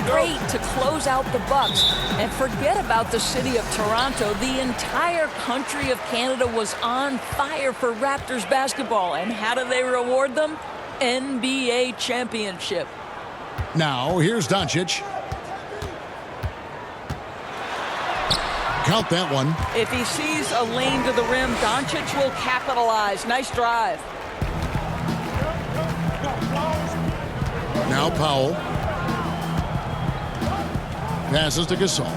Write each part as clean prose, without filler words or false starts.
great to close out the Bucks. And forget about the city of Toronto. The entire country of Canada was on fire for Raptors basketball. And how do they reward them? NBA championship. Now, here's Doncic. Count that one. If he sees a lane to the rim, Doncic will capitalize. Nice drive. Now Powell. Passes to Gasol.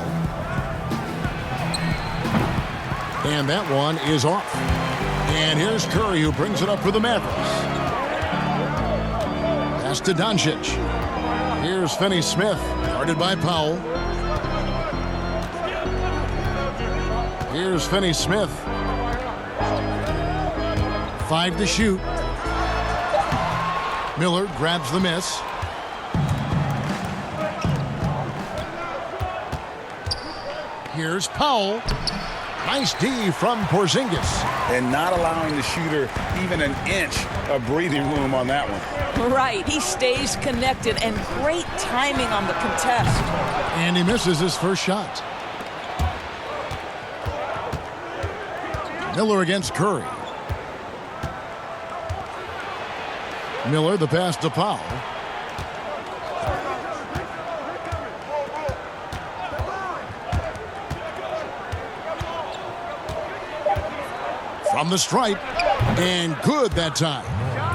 And that one is off. And here's Curry, who brings it up for the Mavericks. Pass to Doncic. Here's Finney-Smith, guarded by Powell. Here's Finney-Smith. 5 to shoot. Miller grabs the miss. Here's Powell. Nice D from Porzingis. And not allowing the shooter even an inch of breathing room on that one. Right. He stays connected, and great timing on the contest. And he misses his first shot. Miller against Curry. Miller, the pass to Powell. From the stripe, and good that time.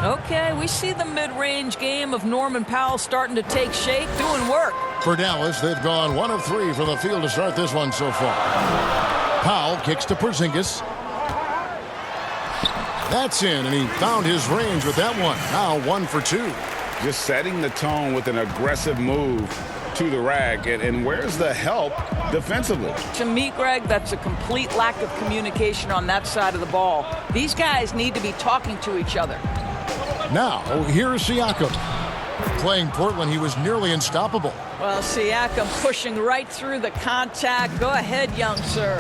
Okay, we see the mid-range game of Norman Powell starting to take shape, doing work. For Dallas, they've gone 1 of 3 from the field to start this one so far. Powell kicks to Porzingis. That's in, and he found his range with that one. Now 1 for 2. Just setting the tone with an aggressive move to the rack. And where's the help defensively? To me, Greg, that's a complete lack of communication on that side of the ball. These guys need to be talking to each other. Now, here's Siakam. Playing Portland, he was nearly unstoppable. Well, Siakam pushing right through the contact. Go ahead, young sir.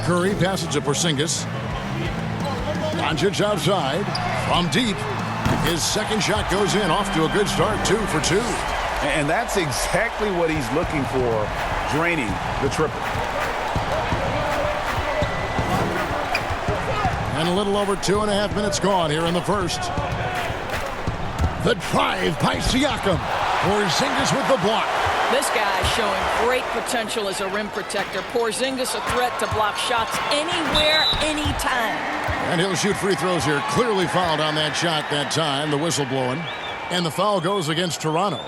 Curry passes to Porzingis. Doncic outside. From deep. His second shot goes in. Off to a good start. 2 for 2. And that's exactly what he's looking for, draining the triple. And a little over 2.5 minutes gone here in the first. The drive by Siakam. Porzingis with the block. This guy showing great potential as a rim protector. Porzingis a threat to block shots anywhere, anytime. And he'll shoot free throws here. Clearly fouled on that shot that time. The whistle blowing. And the foul goes against Toronto.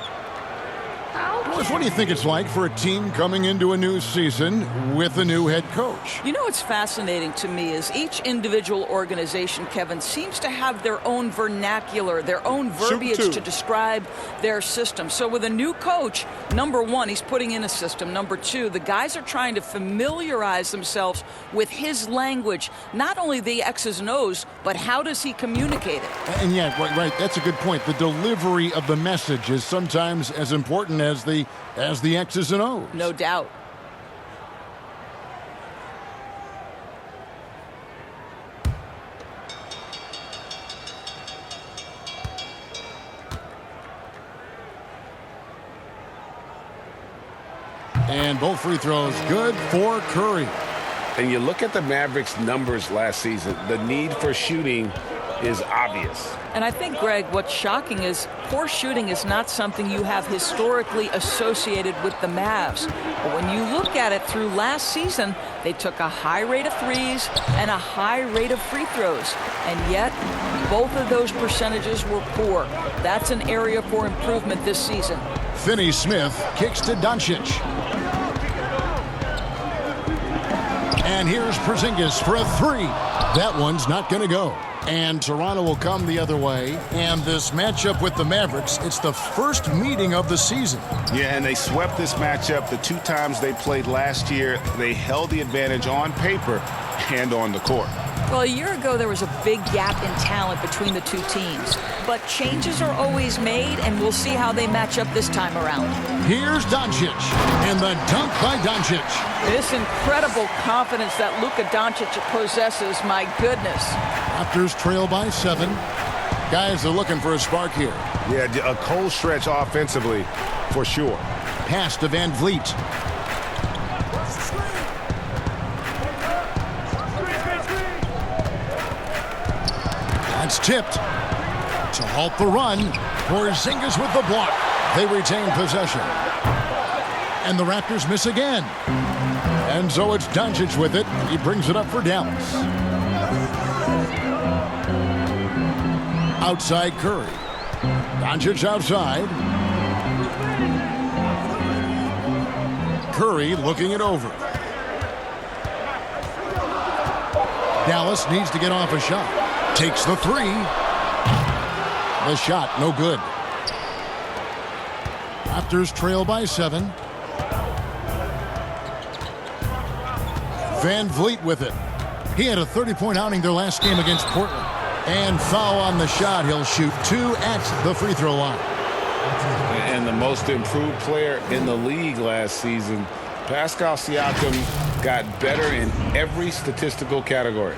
What do you think it's like for a team coming into a new season with a new head coach? You know what's fascinating to me is each individual organization, Kevin, seems to have their own vernacular, their own verbiage to describe their system. So with a new coach, number one, he's putting in a system. Number two, the guys are trying to familiarize themselves with his language, not only the X's and O's, but how does he communicate it? And yeah, right, that's a good point. The delivery of the message is sometimes as important as the X's and O's. No doubt. And both free throws good for Curry. And you look at the Mavericks' numbers last season, the need for shooting is obvious. And I think, Greg, what's shocking is poor shooting is not something you have historically associated with the Mavs. But when you look at it through last season, they took a high rate of threes and a high rate of free throws. And yet, both of those percentages were poor. That's an area for improvement this season. Finney-Smith kicks to Doncic. And here's Porzingis for a three. That one's not going to go. And Toronto will come the other way. And this matchup with the Mavericks, it's the first meeting of the season. Yeah, and they swept this matchup the 2 times they played last year. They held the advantage on paper and on the court. Well, a year ago, there was a big gap in talent between the two teams. But changes are always made, and we'll see how they match up this time around. Here's Doncic, and the dunk by Doncic. This incredible confidence that Luka Doncic possesses, my goodness. Raptors trail by 7. Guys are looking for a spark here. Yeah, a cold stretch offensively. for sure. Pass to Van Vliet. That's tipped. To halt the run, Porzingis with the block. They retain possession. And the Raptors miss again. And so it's Doncic with it. He brings it up for Dallas. Outside Curry. Doncic outside. Curry looking it over. Dallas needs to get off a shot. Takes the three. The shot, no good. Raptors trail by 7. Van Vliet with it. He had a 30-point outing their last game against Portland. And foul on the shot. He'll shoot 2 at the free throw line. And the most improved player in the league last season, Pascal Siakam, got better in every statistical category.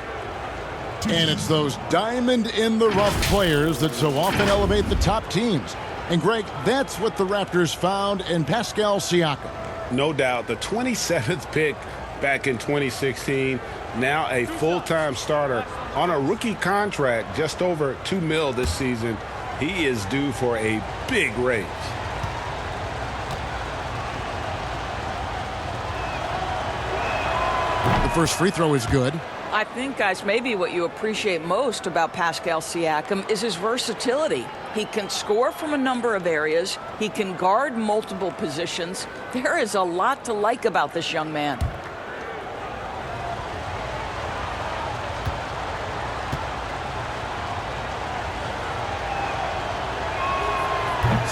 And it's those diamond-in-the-rough players that so often elevate the top teams. And, Greg, that's what the Raptors found in Pascal Siakam. No doubt. The 27th pick back in 2016, now a full-time starter on a rookie contract, just over $2 million this season. He is due for a big raise. The first free throw is good. I think, guys, maybe what you appreciate most about Pascal Siakam is his versatility. He can score from a number of areas. He can guard multiple positions. There is a lot to like about this young man.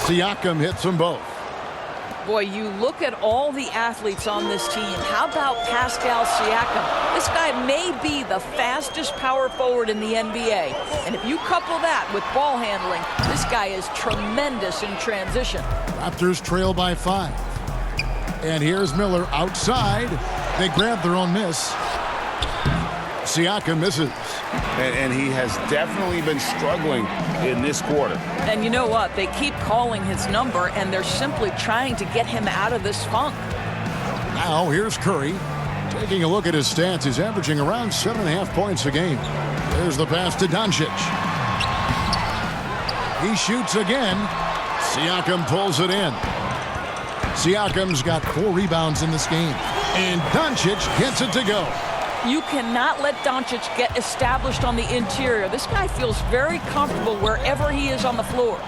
Siakam hits them both. Boy, you look at all the athletes on this team. How about Pascal Siakam? This guy may be the fastest power forward in the NBA. And if you couple that with ball handling, this guy is tremendous in transition. Raptors trail by 5. And here's Miller outside. They grab their own miss. Siakam misses. And he has definitely been struggling in this quarter. And you know what? They keep calling his number, and they're simply trying to get him out of this funk. Now here's Curry. Taking a look at his stats, he's averaging around 7.5 points a game. There's the pass to Doncic. He shoots again. Siakam pulls it in. Siakam's got 4 rebounds in this game. And Doncic gets it to go. You cannot let Doncic get established on the interior. This guy feels very comfortable wherever he is on the floor.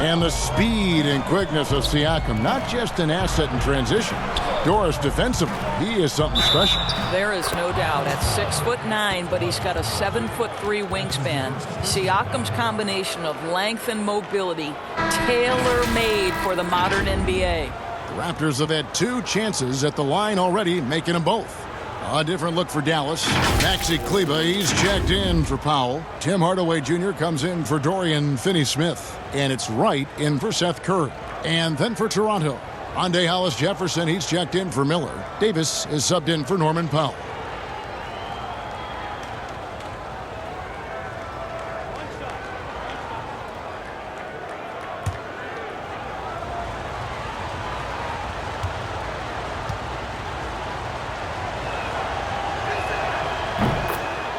And the speed and quickness of Siakam, not just an asset in transition. Doris defensively, he is something special. There is no doubt. At 6'9", but he's got a 7'3" wingspan. Siakam's combination of length and mobility, tailor-made for the modern NBA. The Raptors have had 2 chances at the line already, making them both. A different look for Dallas. Maxi Kleber, he's checked in for Powell. Tim Hardaway Jr. comes in for Dorian Finney-Smith. And it's Wright in for Seth Curry. And then for Toronto, Andre Hollis-Jefferson, he's checked in for Miller. Davis is subbed in for Norman Powell.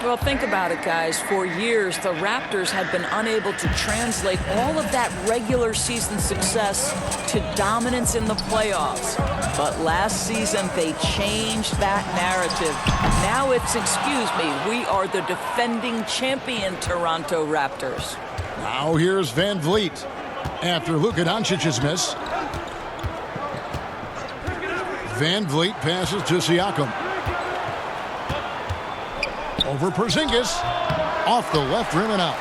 Well, think about it, guys. For years, the Raptors had been unable to translate all of that regular season success to dominance in the playoffs. But last season, they changed that narrative. Now it's, excuse me, we are the defending champion Toronto Raptors. Now here's Van Vliet after Luka Doncic's miss. Van Vliet passes to Siakam. Over Porzingis, off the left rim and out.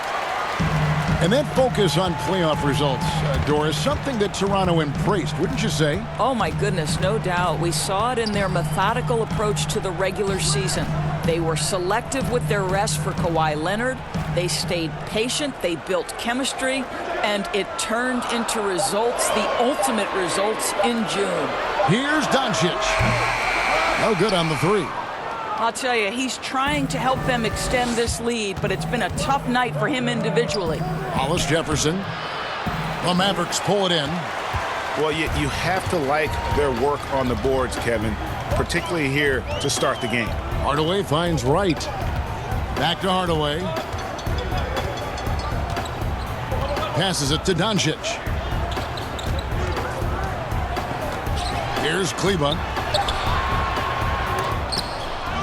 And that focus on playoff results, Doris, something that Toronto embraced, wouldn't you say? Oh, my goodness, no doubt. We saw it in their methodical approach to the regular season. They were selective with their rest for Kawhi Leonard. They stayed patient. They built chemistry. And it turned into results, the ultimate results, in June. Here's Doncic. No good on the 3. I'll tell you, he's trying to help them extend this lead, but it's been a tough night for him individually. Hollis-Jefferson. The Mavericks pull it in. Well, you have to like their work on the boards, Kevin, particularly here to start the game. Hardaway finds Wright. Back to Hardaway. Passes it to Doncic. Here's Kleba.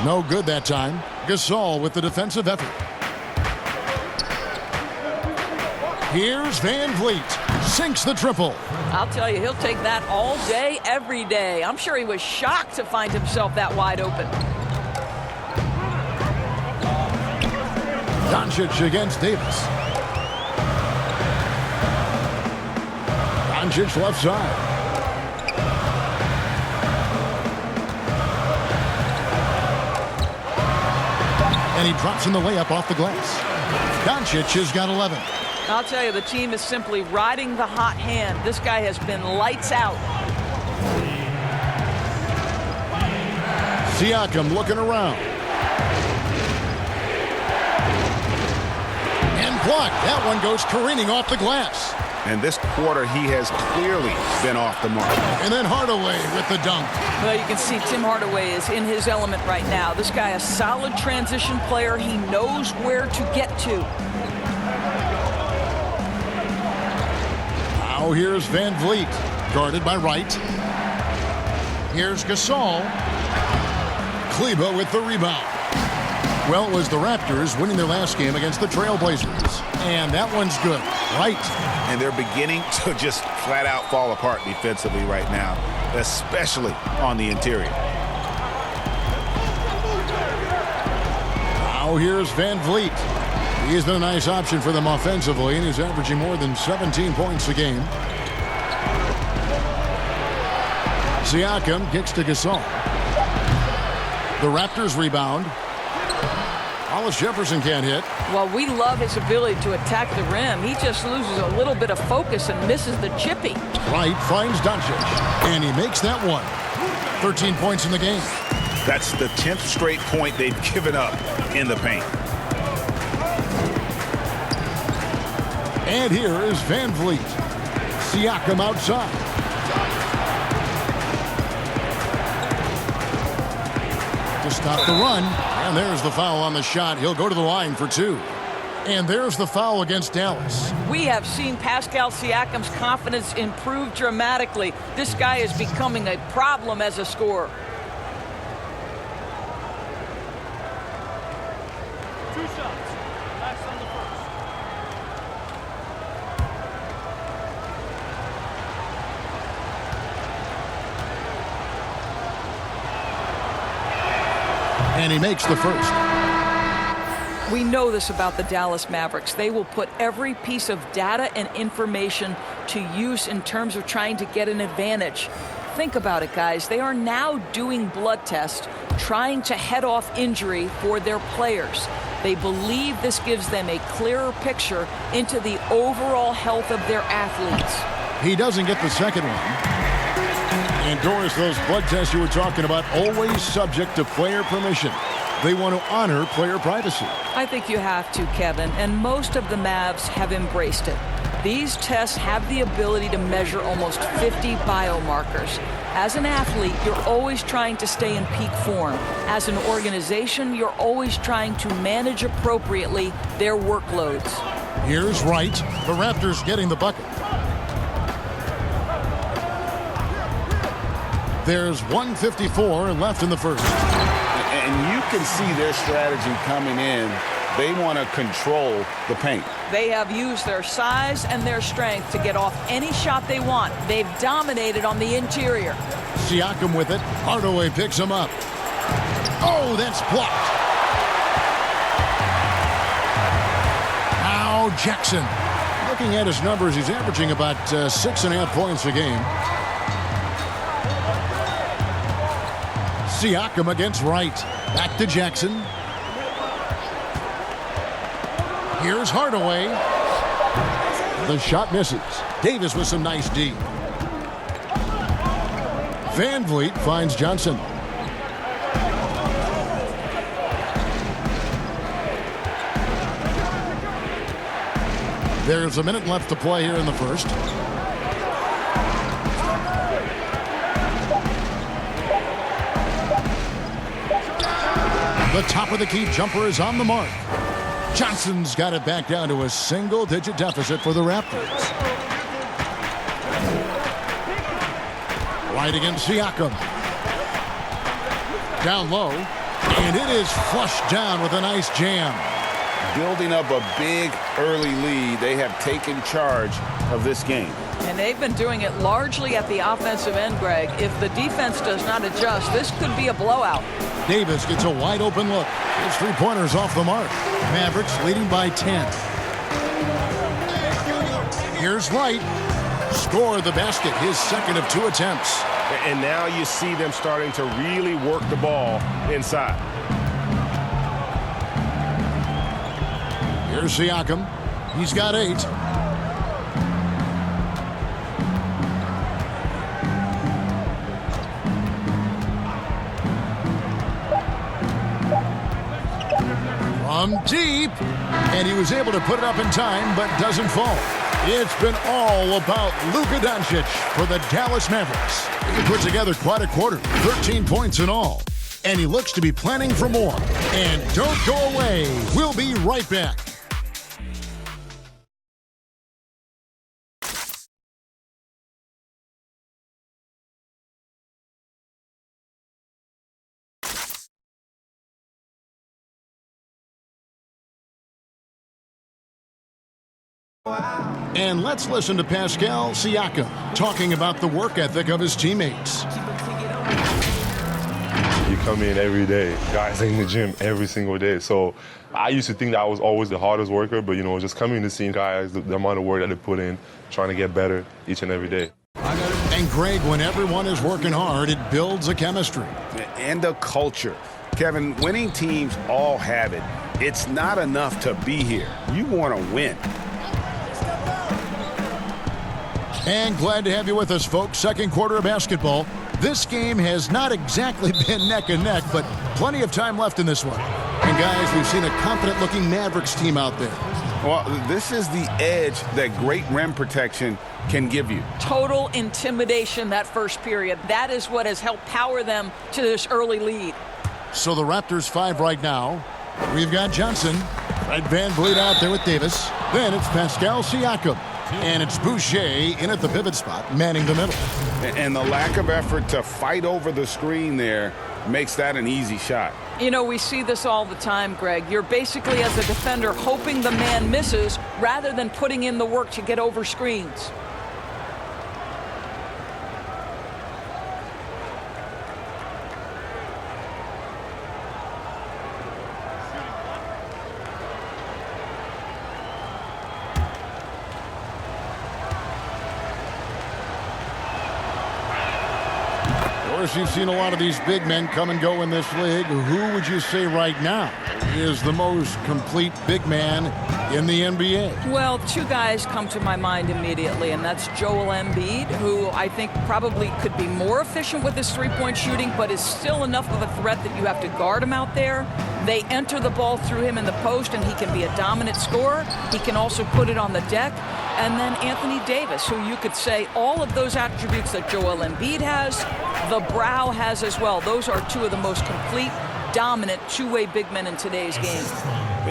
No good that time. Gasol with the defensive effort. Here's Van Vliet. Sinks the triple. I'll tell you, he'll take that all day, every day. I'm sure he was shocked to find himself that wide open. Doncic against Davis. Doncic left side. And he drops in the layup off the glass. Doncic has got 11. I'll tell you, the team is simply riding the hot hand. This guy has been lights out. Siakam looking around. And blocked. That one goes careening off the glass. And this quarter, he has clearly been off the mark. And then Hardaway with the dunk. Well, you can see Tim Hardaway is in his element right now. This guy, a solid transition player. He knows where to get to. Now here's Van Vliet, guarded by Wright. Here's Gasol. Kleba with the rebound. Well, it was the Raptors winning their last game against the Trailblazers. And that one's good. Right. And they're beginning to just flat out fall apart defensively right now, especially on the interior. Now here's Van Vliet. He's been a nice option for them offensively, and he's averaging more than 17 points a game. Siakam kicks to Gasol. The Raptors rebound. Hollis Jefferson can't hit. Well, we love his ability to attack the rim. He just loses a little bit of focus and misses the chippy. Wright finds Doncic, and he makes that one. 13 points in the game. That's the 10th straight point they've given up in the paint. And here is Van Vliet. Siakam outside. To stop the run. And there's the foul on the shot. He'll go to the line for two. And there's the foul against Dallas. We have seen Pascal Siakam's confidence improve dramatically. This guy is becoming a problem as a scorer. And he makes the first. We know this about the Dallas Mavericks. They will put every piece of data and information to use in terms of trying to get an advantage. Think about it, guys. They are now doing blood tests, trying to head off injury for their players. They believe this gives them a clearer picture into the overall health of their athletes. He doesn't get the second one. And Doris, those blood tests you were talking about, always subject to player permission. They want to honor player privacy. I think you have to, Kevin, and most of the Mavs have embraced it. These tests have the ability to measure almost 50 biomarkers. As an athlete, you're always trying to stay in peak form. As an organization, you're always trying to manage appropriately their workloads. Here's Wright. The Raptors getting the bucket. There's 1:54 left in the first. And you can see their strategy coming in. They want to control the paint. They have used their size and their strength to get off any shot they want. They've dominated on the interior. Siakam with it. Hardaway picks him up. Oh, that's blocked. Now Jackson. Looking at his numbers, he's averaging about 6.5 points a game. Siakam against Wright. Back to Jackson. Here's Hardaway. The shot misses. Davis with some nice D. Van Vliet finds Johnson. There's a minute left to play here in the first. The top of the key jumper is on the mark. Johnson's got it back down to a single-digit deficit for the Raptors. Right against Siakam. Down low. And it is flushed down with a nice jam. Building up a big early lead, they have taken charge of this game. And they've been doing it largely at the offensive end, Greg. If the defense does not adjust, this could be a blowout. Davis gets a wide open look. His three-pointers off the mark. Mavericks leading by 10. Here's Wright. Score the basket, his second of 2 attempts. And now you see them starting to really work the ball inside. Here's Siakam. He's got 8. From deep. And he was able to put it up in time, but doesn't fall. It's been all about Luka Doncic for the Dallas Mavericks. He put together quite a quarter, 13 points in all. And he looks to be planning for more. And don't go away. We'll be right back. And let's listen to Pascal Siakam talking about the work ethic of his teammates. You come in every day. Guys in the gym every single day. So I used to think that I was always the hardest worker, but, just coming to see guys, the amount of work that they put in, trying to get better each and every day. And, Greg, when everyone is working hard, it builds a chemistry. And a culture. Kevin, winning teams all have it. It's not enough to be here. You want to win. And glad to have you with us, folks. Second quarter of basketball. This game has not exactly been neck and neck, but plenty of time left in this one. And, guys, we've seen a confident-looking Mavericks team out there. Well, this is the edge that great rim protection can give you. Total intimidation that first period. That is what has helped power them to this early lead. So the Raptors 5 right now. We've got Johnson. Right, Van Vliet out there with Davis. Then it's Pascal Siakam. And it's Boucher in at the pivot spot, manning the middle. And the lack of effort to fight over the screen there makes that an easy shot. We see this all the time, Greg. You're basically, as a defender, hoping the man misses rather than putting in the work to get over screens. You've seen a lot of these big men come and go in this league. Who would you say right now is the most complete big man in the NBA? Well, 2 guys come to my mind immediately, and that's Joel Embiid, who I think probably could be more efficient with his three-point shooting, but is still enough of a threat that you have to guard him out there. They enter the ball through him in the post, and he can be a dominant scorer. He can also put it on the deck. And then Anthony Davis, who you could say all of those attributes that Joel Embiid has, the Brow has as well. Those are 2 of the most complete, dominant, two-way big men in today's game.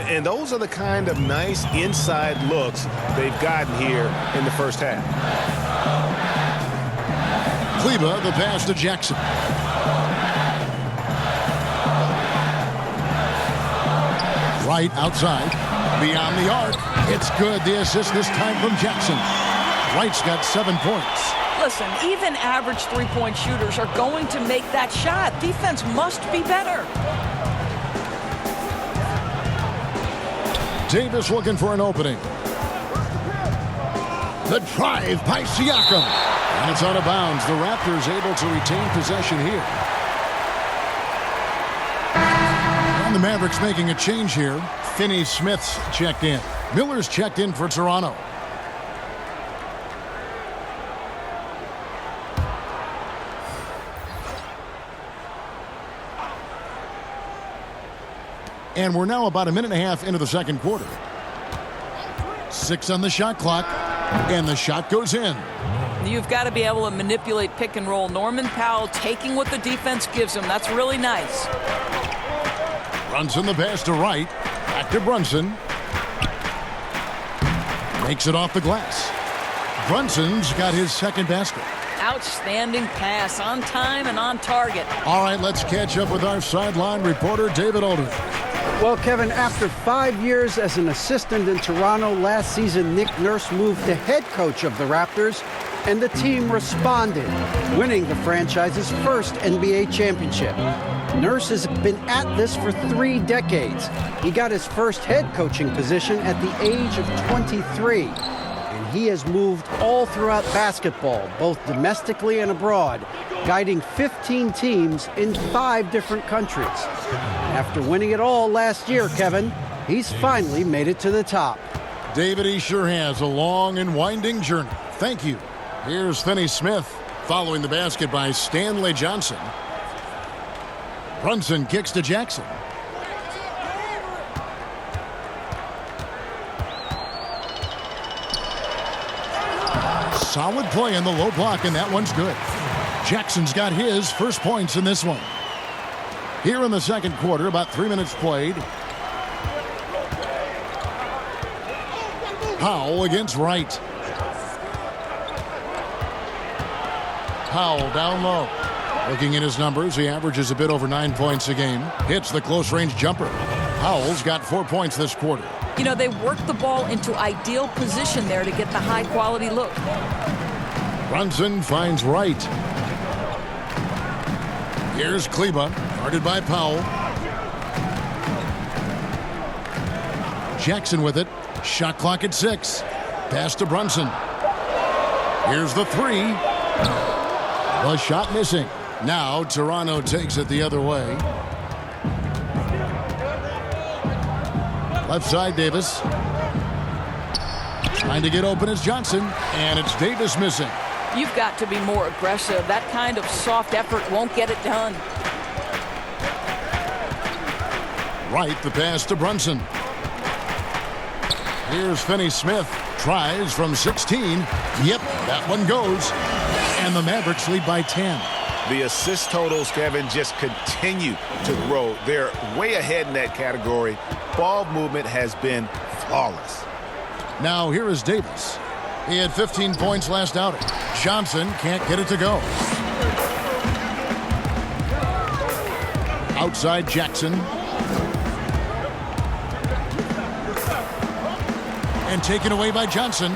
And those are the kind of nice inside looks they've gotten here in the first half. Kleba, the pass to Jackson. Right outside, beyond the arc. It's good. The assist this time from Jackson. Wright's got 7 points. Listen, even average three-point shooters are going to make that shot. Defense must be better. Davis looking for an opening. The drive by Siakam. And it's out of bounds. The Raptors able to retain possession here. And the Mavericks making a change here. Finney-Smith's checked in. Miller's checked in for Toronto. And we're now about a minute and a half into the second quarter. 6 on the shot clock. And the shot goes in. You've got to be able to manipulate pick and roll. Norman Powell taking what the defense gives him. That's really nice. Brunson the pass to Wright. Back to Brunson. Makes it off the glass. Brunson's got his second basket. Outstanding pass, on time and on target. All right, let's catch up with our sideline reporter, David Aldridge. Well, Kevin, after 5 years as an assistant in Toronto last season, Nick Nurse moved to head coach of the Raptors, and the team responded, winning the franchise's first NBA championship. Nurse has been at this for 3 decades. He got his first head coaching position at the age of 23. And he has moved all throughout basketball, both domestically and abroad, guiding 15 teams in 5 different countries. After winning it all last year, Kevin, he's finally made it to the top. David, he sure has a long and winding journey. Thank you. Here's Finney Smith following the basket by Stanley Johnson. Brunson kicks to Jackson. Solid play in the low block, and that one's good. Jackson's got his first points in this one. Here in the second quarter, about 3 minutes played. Powell against Wright. Powell down low. Looking at his numbers, he averages a bit over 9 points a game. Hits the close-range jumper. Powell's got 4 points this quarter. You know, they work the ball into ideal position there to get the high-quality look. Brunson finds Wright. Here's Kleba, guarded by Powell. Jackson with it. Shot clock at 6. Pass to Brunson. Here's the 3. The shot missing. Now Toronto takes it the other way. Left side, Davis. Trying to get open is Johnson, and it's Davis missing. You've got to be more aggressive. That kind of soft effort won't get it done. Wright, the pass to Brunson. Here's Finney Smith. Tries from 16. Yep, that one goes. And the Mavericks lead by 10. The assist totals, Kevin, just continue to grow. They're way ahead in that category. Ball movement has been flawless. Now here is Davis. He had 15 points last outing. Johnson can't get it to go. Outside Jackson. And taken away by Johnson.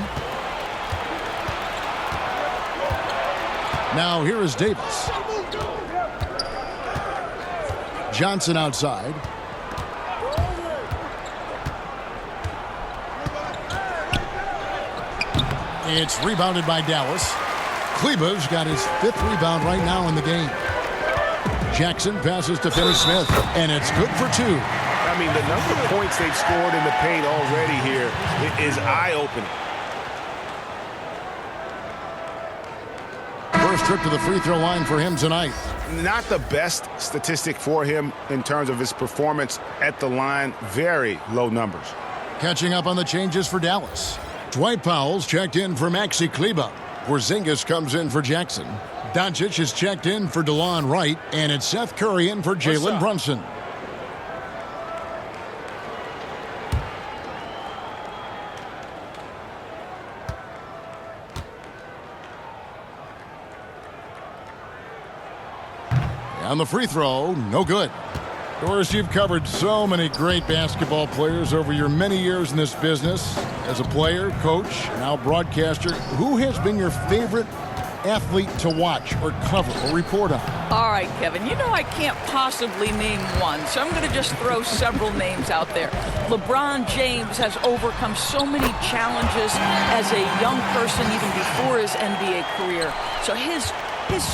Now here is Davis. Johnson outside. It's rebounded by Dallas. Kleba's got his 5th rebound right now in the game. Jackson passes to Finney Smith, and it's good for 2. I mean, the number of points they've scored in the paint already here is eye-opening. First trip to the free throw line for him tonight. Not the best statistic for him in terms of his performance at the line. Very low numbers. Catching up on the changes for Dallas. Dwight Powell's checked in for Maxi Kleba. Porzingis comes in for Jackson. Doncic is checked in for DeLon Wright, and it's Seth Curry in for Jalen Brunson. On the free throw, no good. Doris, you've covered so many great basketball players over your many years in this business. As a player, coach, now broadcaster, who has been your favorite athlete to watch or cover or report on? All right, Kevin, you know I can't possibly name one, so I'm going to just throw several names out there. LeBron James has overcome so many challenges as a young person even before his NBA career. So his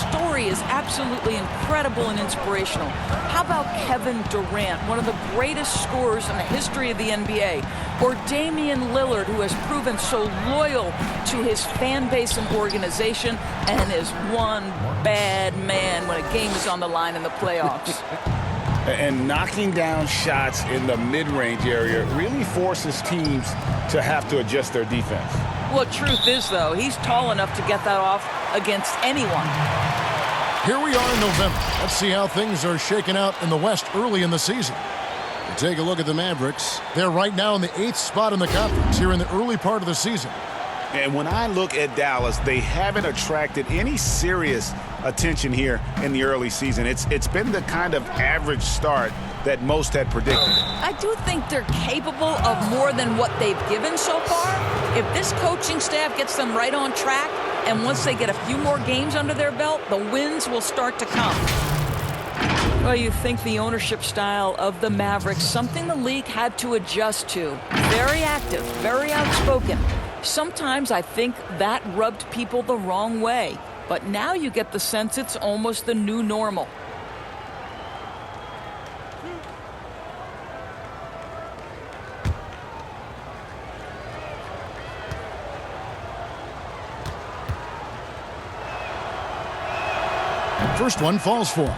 story is absolutely incredible and inspirational. How about Kevin Durant, one of the greatest scorers in the history of the NBA? Or Damian Lillard, who has proven so loyal to his fan base and organization and is one bad man when a game is on the line in the playoffs. And knocking down shots in the mid-range area really forces teams to have to adjust their defense. Well, truth is, though, he's tall enough to get that off against anyone. Here we are in November. Let's see how things are shaking out in the West early in the season. Take a look at the Mavericks. They're right now in the 8th spot in the conference here in the early part of the season. And when I look at Dallas, they haven't attracted any serious attention here in the early season. It's been the kind of average start that most had predicted. I do think they're capable of more than what they've given so far. If this coaching staff gets them right on track, and once they get a few more games under their belt, the wins will start to come. Well, you think the ownership style of the Mavericks, something the league had to adjust to. Very active, very outspoken. Sometimes I think that rubbed people the wrong way. But now you get the sense it's almost the new normal. First one falls for him.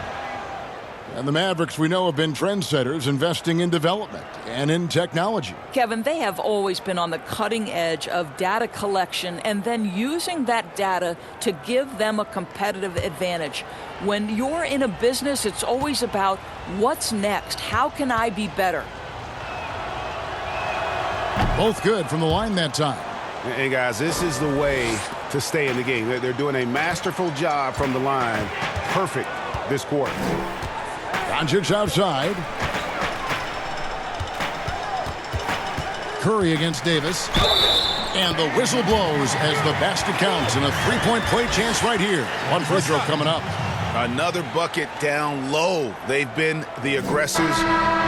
And the Mavericks, we know, have been trendsetters, investing in development and in technology. Kevin, they have always been on the cutting edge of data collection and then using that data to give them a competitive advantage. When you're in a business, it's always about what's next? How can I be better? Both good from the line that time. Hey, guys, this is the way to stay in the game. They're doing a masterful job from the line. Perfect this quarter. Doncic outside. Curry against Davis. And the whistle blows as the basket counts and a three-point play chance right here. One free throw coming up. Another bucket down low. They've been the aggressors,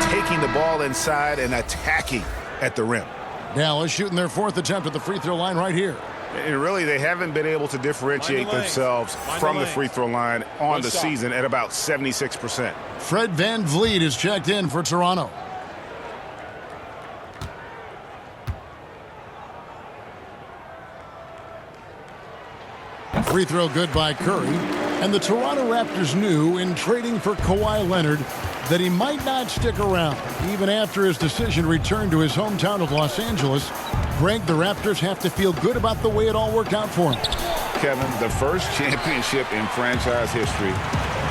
taking the ball inside and attacking at the rim. Dallas shooting their 4th attempt at the free throw line right here. And really, they haven't been able to differentiate themselves from the free throw line on the season at about 76%. Fred VanVleet is checked in for Toronto. Free throw good by Curry. And the Toronto Raptors knew in trading for Kawhi Leonard that he might not stick around. Even after his decision returned to his hometown of Los Angeles, Greg, the Raptors have to feel good about the way it all worked out for him. Kevin, the first championship in franchise history,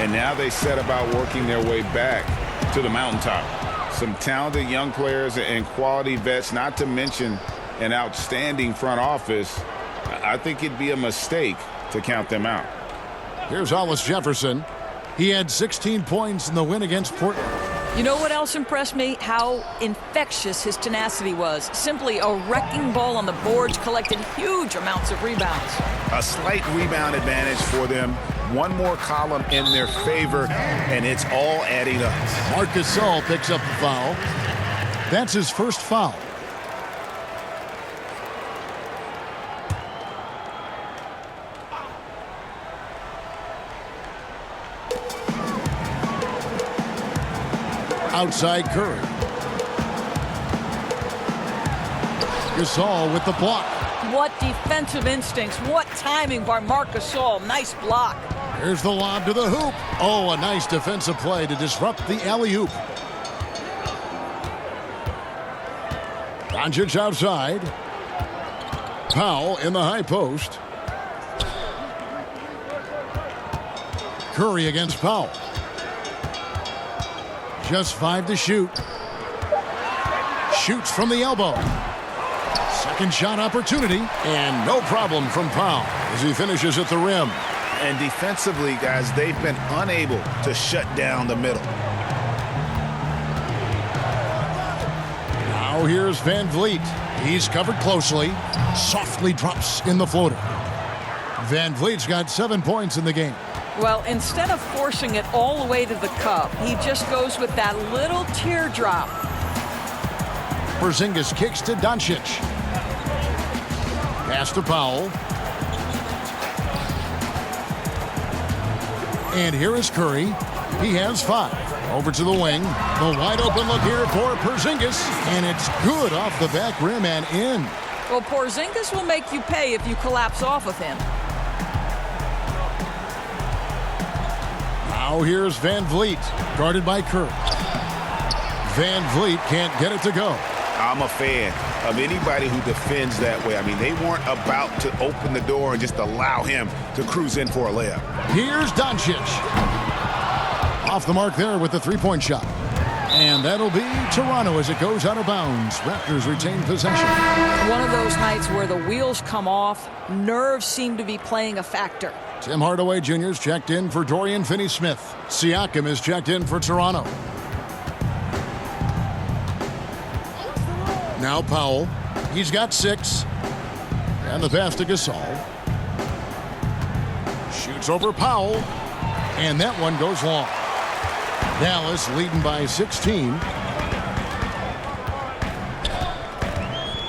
and now they set about working their way back to the mountaintop. Some talented young players and quality vets, not to mention an outstanding front office. I think it'd be a mistake to count them out. Here's Hollis Jefferson. He had 16 points in the win against Portland. You know what else impressed me? How infectious his tenacity was. Simply a wrecking ball on the boards, collected huge amounts of rebounds. A slight rebound advantage for them. One more column in their favor, and it's all adding up. Marc Gasol picks up the foul. That's his first foul. Outside Curry. Gasol with the block. What defensive instincts. What timing by Marc Gasol. Nice block. Here's the lob to the hoop. Oh, a nice defensive play to disrupt the alley-oop. Doncic outside. Powell in the high post. Curry against Powell. Just 5 to shoot. Shoots from the elbow. Second shot opportunity. And no problem from Powell as he finishes at the rim. And defensively, guys, they've been unable to shut down the middle. Now here's VanVleet. He's covered closely. Softly drops in the floater. VanVleet's got 7 points in the game. Well, instead of forcing it all the way to the cup, he just goes with that little teardrop. Porzingis kicks to Doncic. Pass to Powell. And here is Curry. He has 5. Over to the wing. The wide open look here for Porzingis. And it's good off the back rim and in. Well, Porzingis will make you pay if you collapse off of him. Now here's VanVleet, guarded by Curry. VanVleet can't get it to go. I'm a fan of anybody who defends that way. I mean, they weren't about to open the door and just allow him to cruise in for a layup. Here's Doncic. Off the mark there with the three-point shot. And that'll be Toronto as it goes out of bounds. Raptors retain possession. One of those nights where the wheels come off, nerves seem to be playing a factor. Tim Hardaway Jr. is checked in for Dorian Finney-Smith. Siakam is checked in for Toronto. Now Powell. He's got 6. And the pass to Gasol. Shoots over Powell. And that one goes long. Dallas leading by 16.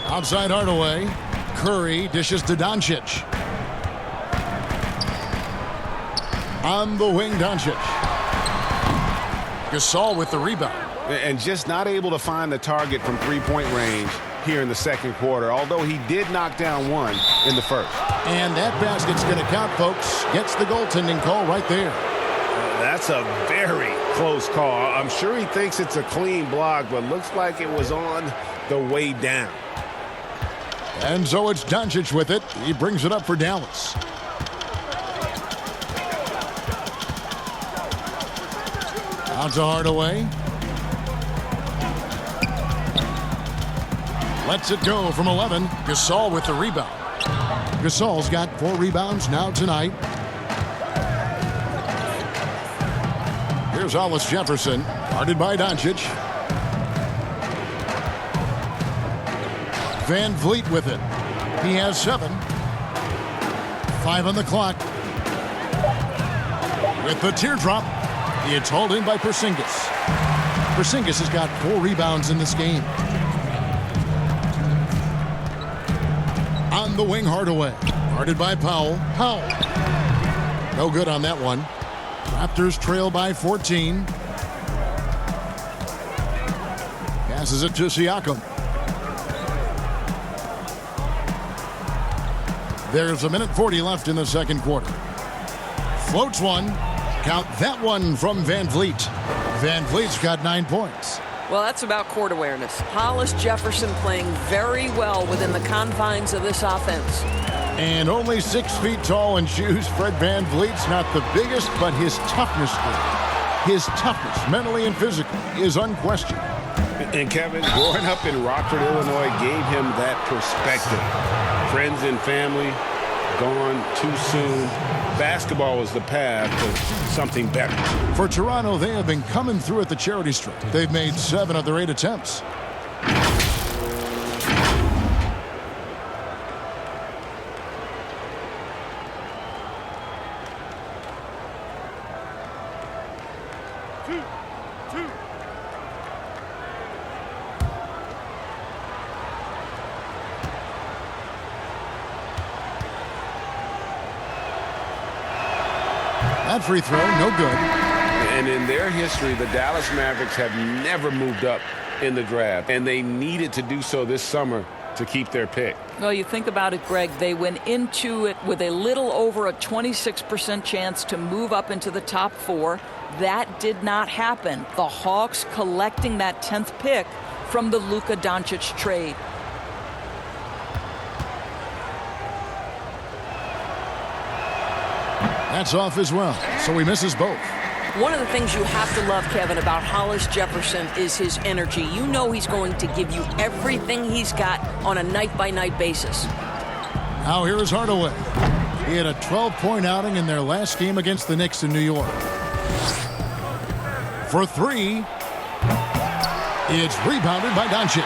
Outside Hardaway. Curry dishes to Doncic. On the wing, Doncic. Gasol with the rebound. And just not able to find the target from three-point range here in the second quarter, although he did knock down one in the first. And that basket's going to count, folks. Gets the goaltending call right there. That's a very close call. I'm sure he thinks it's a clean block, but looks like it was on the way down. And so it's Doncic with it. He brings it up for Dallas. Out to Hardaway. Lets it go from 11. Gasol with the rebound. Gasol's got 4 rebounds now tonight. Here's Hollis Jefferson, guarded by Doncic. Van Vliet with it. He has 7. 5 on the clock. With the teardrop, it's hauled in by Porzingis. Porzingis has got 4 rebounds in this game. On the wing, Hardaway. Guarded by Powell. Powell. No good on that one. Raptors trail by 14. Passes it to Siakam. There's 1:40 left in the second quarter. Floats one. Count that one from Van Vliet. Van Vliet's got 9 points. Well, that's about court awareness. Hollis Jefferson playing very well within the confines of this offense. And only 6 feet tall in shoes. Fred Van Vliet's not the biggest, but his toughness, mentally and physically, is unquestioned. And Kevin, growing up in Rockford, Illinois, gave him that perspective. Friends and family gone too soon. Basketball was the path to something better. For Toronto, they have been coming through at the charity stripe. They've made 7 of their 8 attempts. That free throw, no good. And in their history, the Dallas Mavericks have never moved up in the draft, and they needed to do so this summer to keep their pick. Well, you think about it, Greg, they went into it with a little over a 26% chance to move up into the top 4. That did not happen. The Hawks collecting that 10th pick from the Luka Doncic trade. That's off as well, so he misses both. One of the things you have to love, Kevin, about Hollis Jefferson is his energy. You know he's going to give you everything he's got on a night-by-night basis. Now here is Hardaway. He had a 12-point outing in their last game against the Knicks in New York. For 3, it's rebounded by Doncic.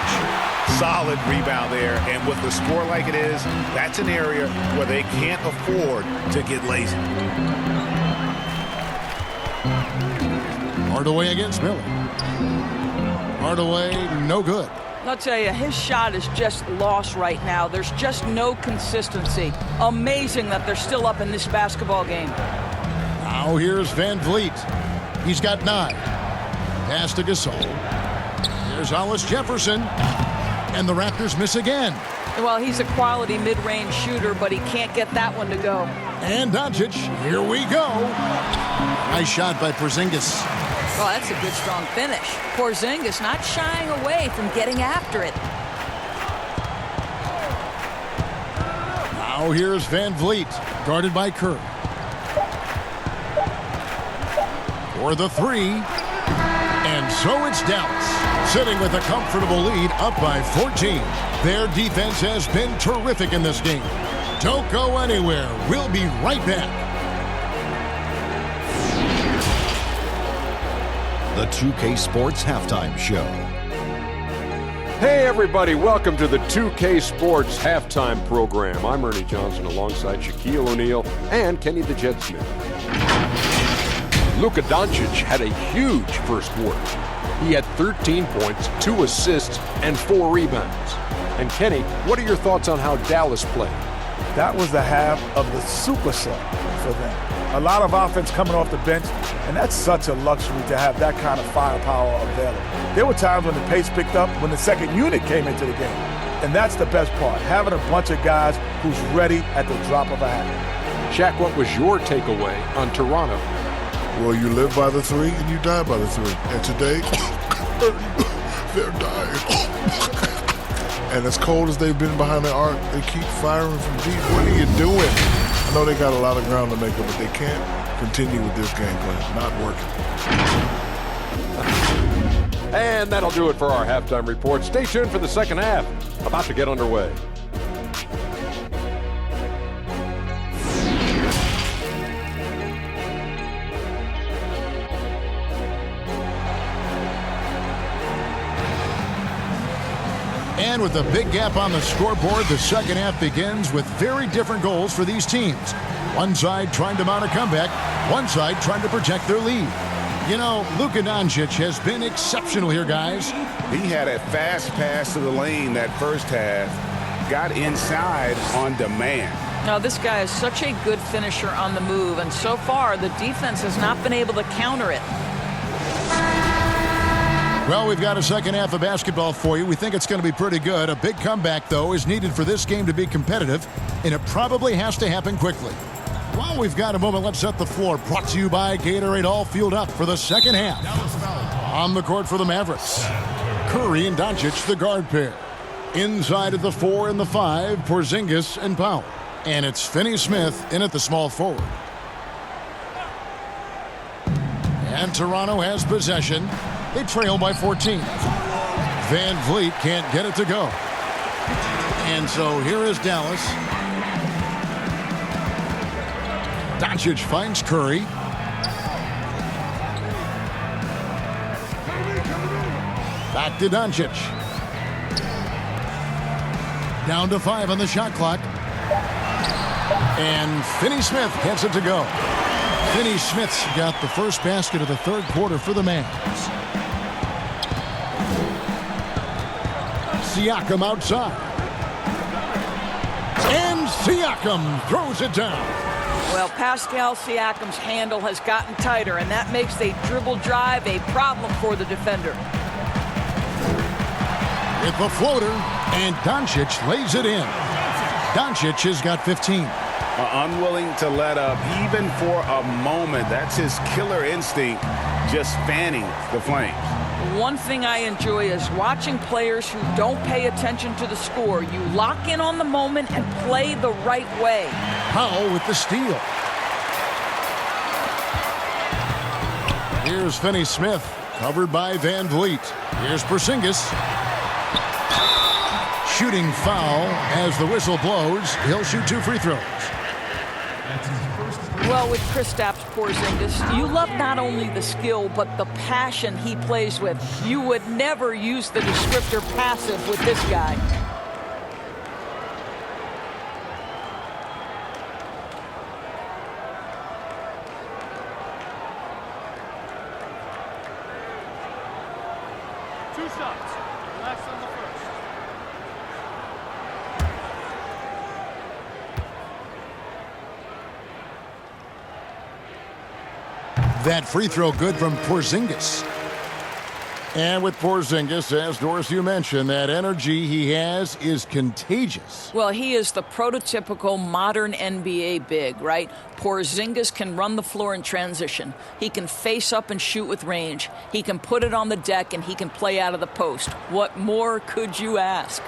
Solid rebound there, and with the score like it is, that's an area where they can't afford to get lazy. Hardaway against Miller. Hardaway, no good. I'll tell you, his shot is just lost right now. There's just no consistency. Amazing that they're still up in this basketball game. Now here's Van Vliet. He's got 9. Pass to Gasol. Here's Hollis Jefferson. And the Raptors miss again. Well, he's a quality mid-range shooter, but he can't get that one to go. And Doncic, here we go. Nice shot by Porzingis. Well, that's a good, strong finish. Porzingis not shying away from getting after it. Now here's Van Vliet, guarded by Curry. For the 3. And so it's Dallas, sitting with a comfortable lead up by 14. Their defense has been terrific in this game. Don't go anywhere. We'll be right back. The 2K Sports Halftime Show. Hey everybody, welcome to the 2K Sports Halftime Program. I'm Ernie Johnson alongside Shaquille O'Neal and Kenny the Jet Smith. Luka Doncic had a huge first quarter. He had 13 points, 2 assists, and 4 rebounds. And Kenny, what are your thoughts on how Dallas played? That was the half of the super sub for them. A lot of offense coming off the bench, and that's such a luxury to have that kind of firepower available. There were times when the pace picked up when the second unit came into the game. And that's the best part, having a bunch of guys who's ready at the drop of a hat. Shaq, what was your takeaway on Toronto? Well, you live by the 3 and you die by the 3. And today, they're dying. And as cold as they've been behind the arc, they keep firing from deep. What are you doing? I know they got a lot of ground to make up, but they can't continue with this game plan. Not working. And that'll do it for our halftime report. Stay tuned for the second half. About to get underway. And with a big gap on the scoreboard, the second half begins with very different goals for these teams. One side trying to mount a comeback, one side trying to protect their lead. You know, Luka Doncic has been exceptional here, guys. He had a fast pass to the lane that first half, got inside on demand. Now, this guy is such a good finisher on the move, and so far the defense has not been able to counter it. Well, we've got a second half of basketball for you. We think it's going to be pretty good. A big comeback, though, is needed for this game to be competitive, and it probably has to happen quickly. While we've got a moment, let's set the floor. Brought to you by Gatorade, all fueled up for the second half. On the court for the Mavericks, Curry and Doncic, the guard pair. Inside of the 4 and the 5, Porzingis and Powell. And it's Finney-Smith in at the small forward. And Toronto has possession. They trail by 14. Van Vliet can't get it to go. And so here is Dallas. Doncic finds Curry. Back to Doncic. Down to 5 on the shot clock. And Finney-Smith gets it to go. Finney-Smith's got the first basket of the third quarter for the Mavs. Siakam outside. And Siakam throws it down. Well, Pascal Siakam's handle has gotten tighter, and that makes the dribble drive a problem for the defender. With the floater, and Doncic lays it in. Doncic has got 15. Unwilling to let up even for a moment. That's his killer instinct, just fanning the flames. One thing I enjoy is watching players who don't pay attention to the score. You lock in on the moment and play the right way. Powell with the steal. Here's Finney-Smith, covered by Van Vliet. Here's Porzingis. Shooting foul as the whistle blows. He'll shoot 2 free throws. Well, with Kristaps Porzingis, you love not only the skill, but the passion he plays with. You would never use the descriptor passive with this guy. Two shots. Relax on the first. That free throw good from Porzingis. And with Porzingis, as Doris, you mentioned, that energy he has is contagious. Well, he is the prototypical modern NBA big, right? Porzingis can run the floor in transition. He can face up and shoot with range. He can put it on the deck, and he can play out of the post. What more could you ask?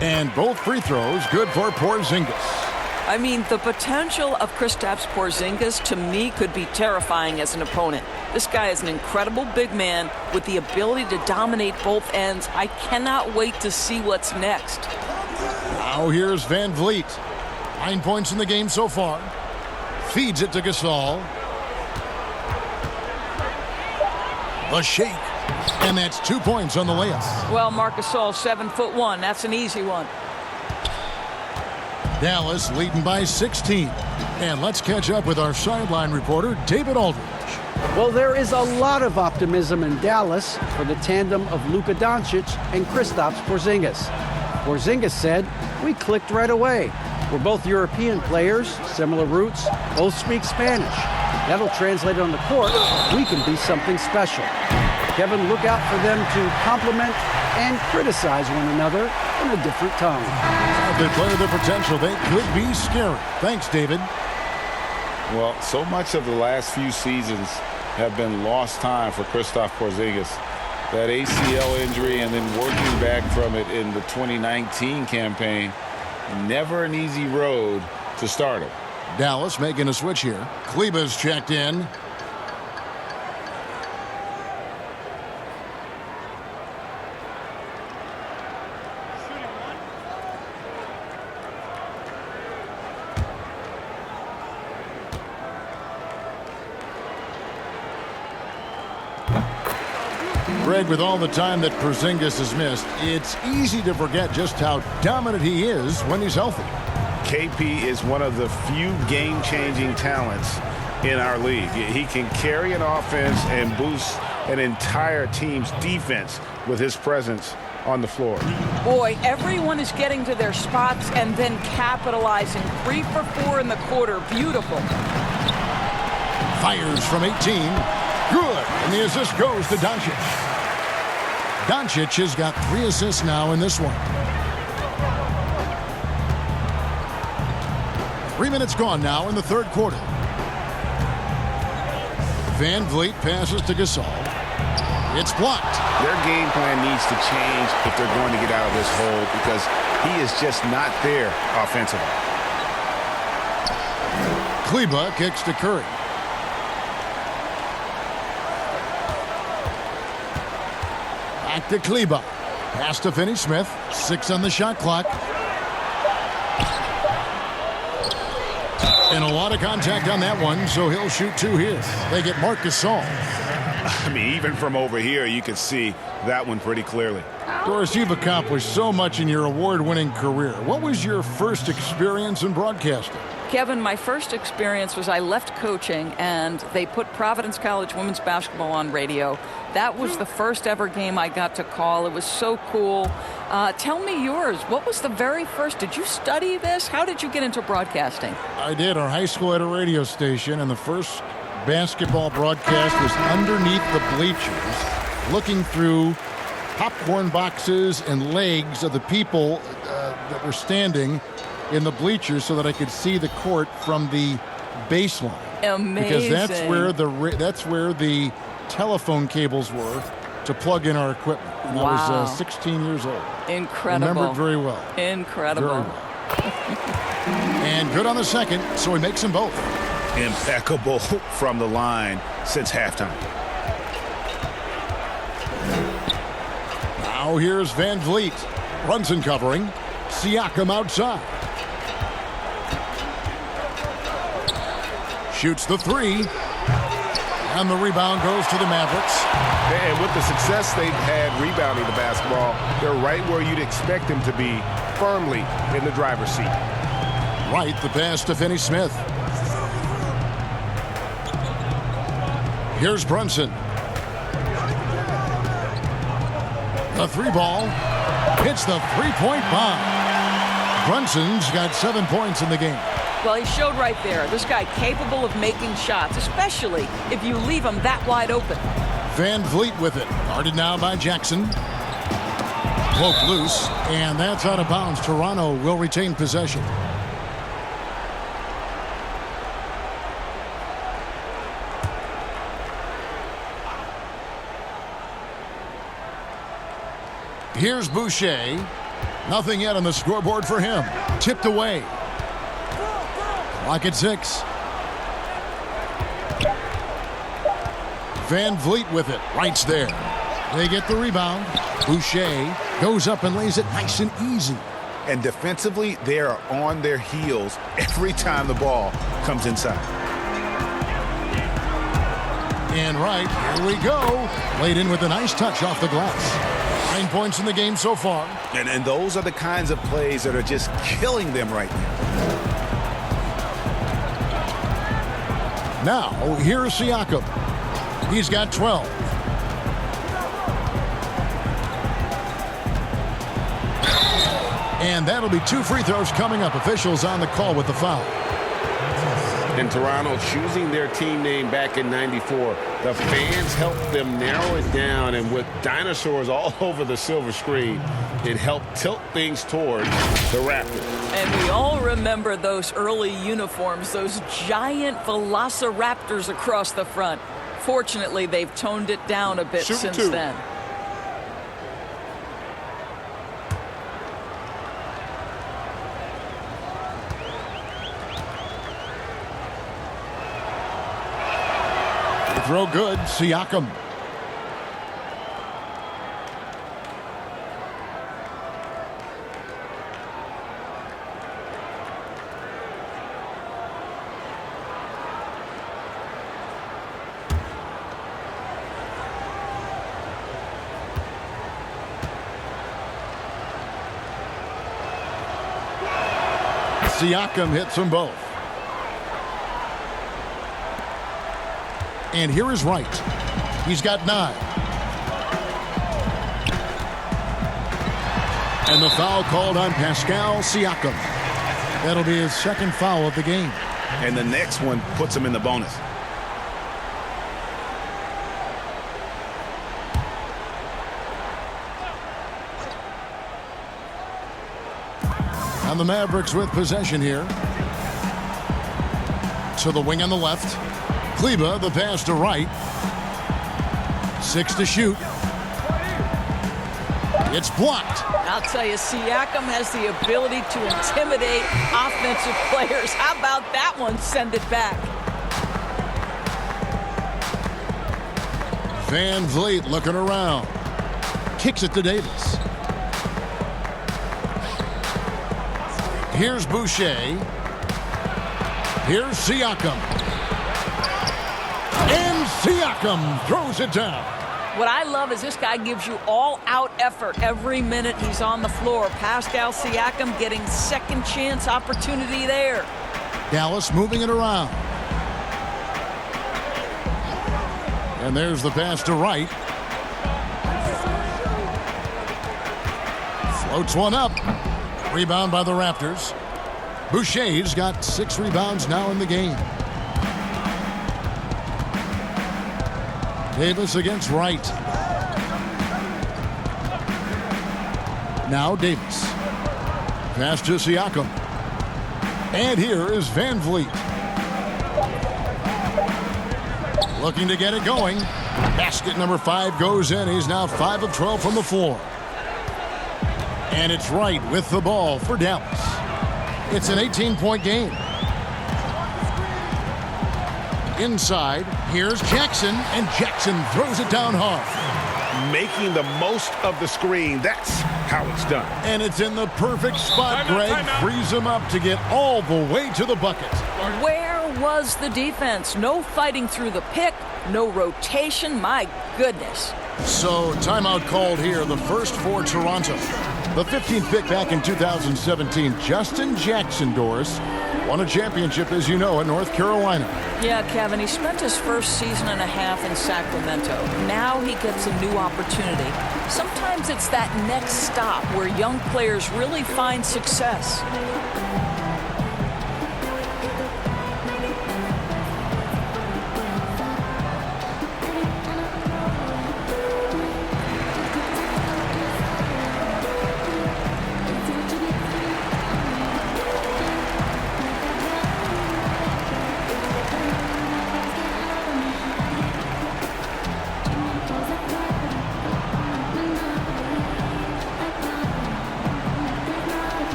And both free throws good for Porzingis. I mean, the potential of Kristaps Porzingis, to me, could be terrifying as an opponent. This guy is an incredible big man with the ability to dominate both ends. I cannot wait to see what's next. Now here's Van Vliet. 9 points in the game so far. Feeds it to Gasol. The shake. And that's 2 points on the layup. Well, Marc Gasol, 7'1". That's an easy one. Dallas leading by 16. And let's catch up with our sideline reporter, David Aldridge. Well, there is a lot of optimism in Dallas for the tandem of Luka Doncic and Kristaps Porzingis. Porzingis said, "We clicked right away. We're both European players, similar roots, both speak Spanish. That'll translate on the court. We can be something special." Kevin, look out for them to compliment and criticize one another in a different tongue. They play the potential. They could be scary. Thanks, David. Well, so much of the last few seasons have been lost time for Kristaps Porzingis. That ACL injury and then working back from it in the 2019 campaign. Never an easy road to start him. Dallas making a switch here. Kleba's checked in. Greg, with all the time that Porzingis has missed, it's easy to forget just how dominant he is when he's healthy. KP is one of the few game-changing talents in our league. He can carry an offense and boost an entire team's defense with his presence on the floor. Boy, everyone is getting to their spots and then capitalizing. 3 for 4 in the quarter. Beautiful. Fires from 18. Good. And the assist goes to Doncic. Doncic has got 3 assists now in this one. 3 minutes gone now in the third quarter. Van Vliet passes to Gasol. It's blocked. Their game plan needs to change if they're going to get out of this hole because he is just not there offensively. Kleba kicks to Curry. Back to Kleba. Pass to Finney-Smith. 6 on the shot clock. And a lot of contact on that one, so he'll shoot 2 here. They get Marc Gasol. I mean, even from over here, you could see that one pretty clearly. Doris, you've accomplished so much in your award-winning career. What was your first experience in broadcasting? Kevin, my first experience was I left coaching and they put Providence College women's basketball on radio. That was the first ever game I got to call. It was so cool. Tell me yours. What was the very first? Did you study this? How did you get into broadcasting? I did. Our high school had a radio station, and the first basketball broadcast was underneath the bleachers, looking through popcorn boxes and legs of the people that were standing in the bleachers so that I could see the court from the baseline. Amazing. Because that's where the telephone cables were to plug in our equipment. And wow. I was 16 years old. Incredible. Remember it very well. Incredible. Very well. And good on the second, so he makes them both. Impeccable from the line since halftime. Now here's Van Vliet. Brunson covering. Siakam outside. Shoots the 3. And the rebound goes to the Mavericks. And with the success they've had rebounding the basketball, they're right where you'd expect them to be, firmly in the driver's seat. Right, the pass to Finney-Smith. Here's Brunson. The 3 ball hits the 3-point bomb. Brunson's got 7 points in the game. Well, he showed right there. This guy capable of making shots, especially if you leave him that wide open. Van Vliet with it. Guarded now by Jackson. Broke loose, and that's out of bounds. Toronto will retain possession. Here's Boucher. Nothing yet on the scoreboard for him. Tipped away. Clock at 6. Van Vliet with it. Wright's there. They get the rebound. Boucher goes up and lays it nice and easy. And defensively, they are on their heels every time the ball comes inside. And Wright, here we go. Laid in with a nice touch off the glass. 9 points in the game so far. And those are the kinds of plays that are just killing them right now. Now, here's Siakam. He's got 12. And that'll be 2 free throws coming up. Officials on the call with the foul. And Toronto choosing their team name back in '94. The fans helped them narrow it down, and with dinosaurs all over the silver screen, it helped tilt things toward the Raptors. And we all remember those early uniforms, those giant velociraptors across the front. Fortunately, they've toned it down a bit since then. Throw good. Siakam. Siakam hits them both. And here is Wright. He's got 9. And the foul called on Pascal Siakam. That'll be his second foul of the game. And the next one puts him in the bonus. And the Mavericks with possession here. To the wing on the left. Kleba, the pass to Wright. 6 to shoot. It's blocked. I'll tell you, Siakam has the ability to intimidate offensive players. How about that one? Send it back. Van Vliet looking around. Kicks it to Davis. Here's Boucher. Here's Siakam. And Siakam throws it down. What I love is this guy gives you all-out effort every minute he's on the floor. Pascal Siakam getting second chance opportunity there. Dallas moving it around. And there's the pass to Wright. Floats one up. Rebound by the Raptors. Boucher's got 6 rebounds now in the game. Davis against Wright. Now Davis. Pass to Siakam. And here is Van Vliet. Looking to get it going. Basket number 5 goes in. He's now 5 of 12 from the floor. And it's Wright with the ball for Dallas. It's an 18-point game. Inside, here's Jackson, and Jackson throws it down hard. Making the most of the screen. That's how it's done. And it's in the perfect spot, Greg. Frees him up to get all the way to the bucket. Where was the defense? No fighting through the pick, no rotation. My goodness. So, timeout called here, the first for Toronto. The 15th pick back in 2017, Justin Jackson, Doris, won a championship, as you know, in North Carolina. Yeah, Kevin, he spent his first season and a half in Sacramento. Now he gets a new opportunity. Sometimes it's that next stop where young players really find success.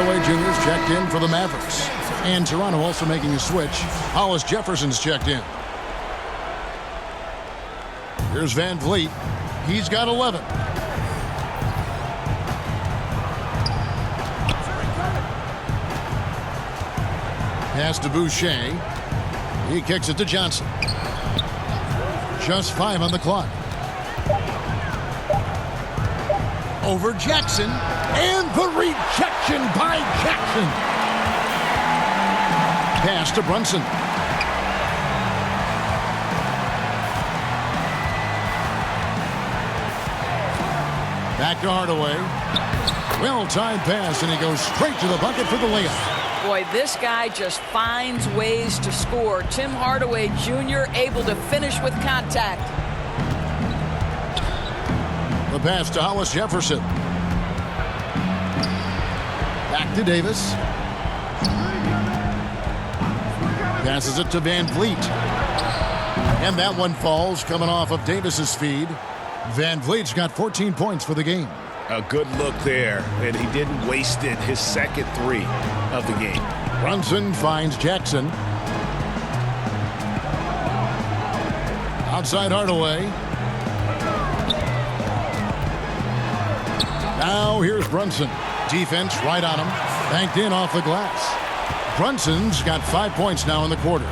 Hardaway Jr. is checked in for the Mavericks. And Toronto also making a switch. Hollis Jefferson's checked in. Here's Van Vliet. He's got 11. Pass to Boucher. He kicks it to Johnson. Just 5 on the clock. Over Jackson. And the rejection by Jackson. Pass to Brunson. Back to Hardaway. Well-timed pass, and he goes straight to the bucket for the layup. Boy, this guy just finds ways to score. Tim Hardaway Jr. able to finish with contact. The pass to Hollis Jefferson. Back to Davis. Passes it to Van Vliet. And that one falls coming off of Davis's feed. Van Vliet's got 14 points for the game. A good look there, and he didn't waste it. His second 3 of the game. Brunson finds Jackson. Outside Hardaway. Now here's Brunson. Defense right on him. Banked in off the glass. Brunson's got 5 points now in the quarter.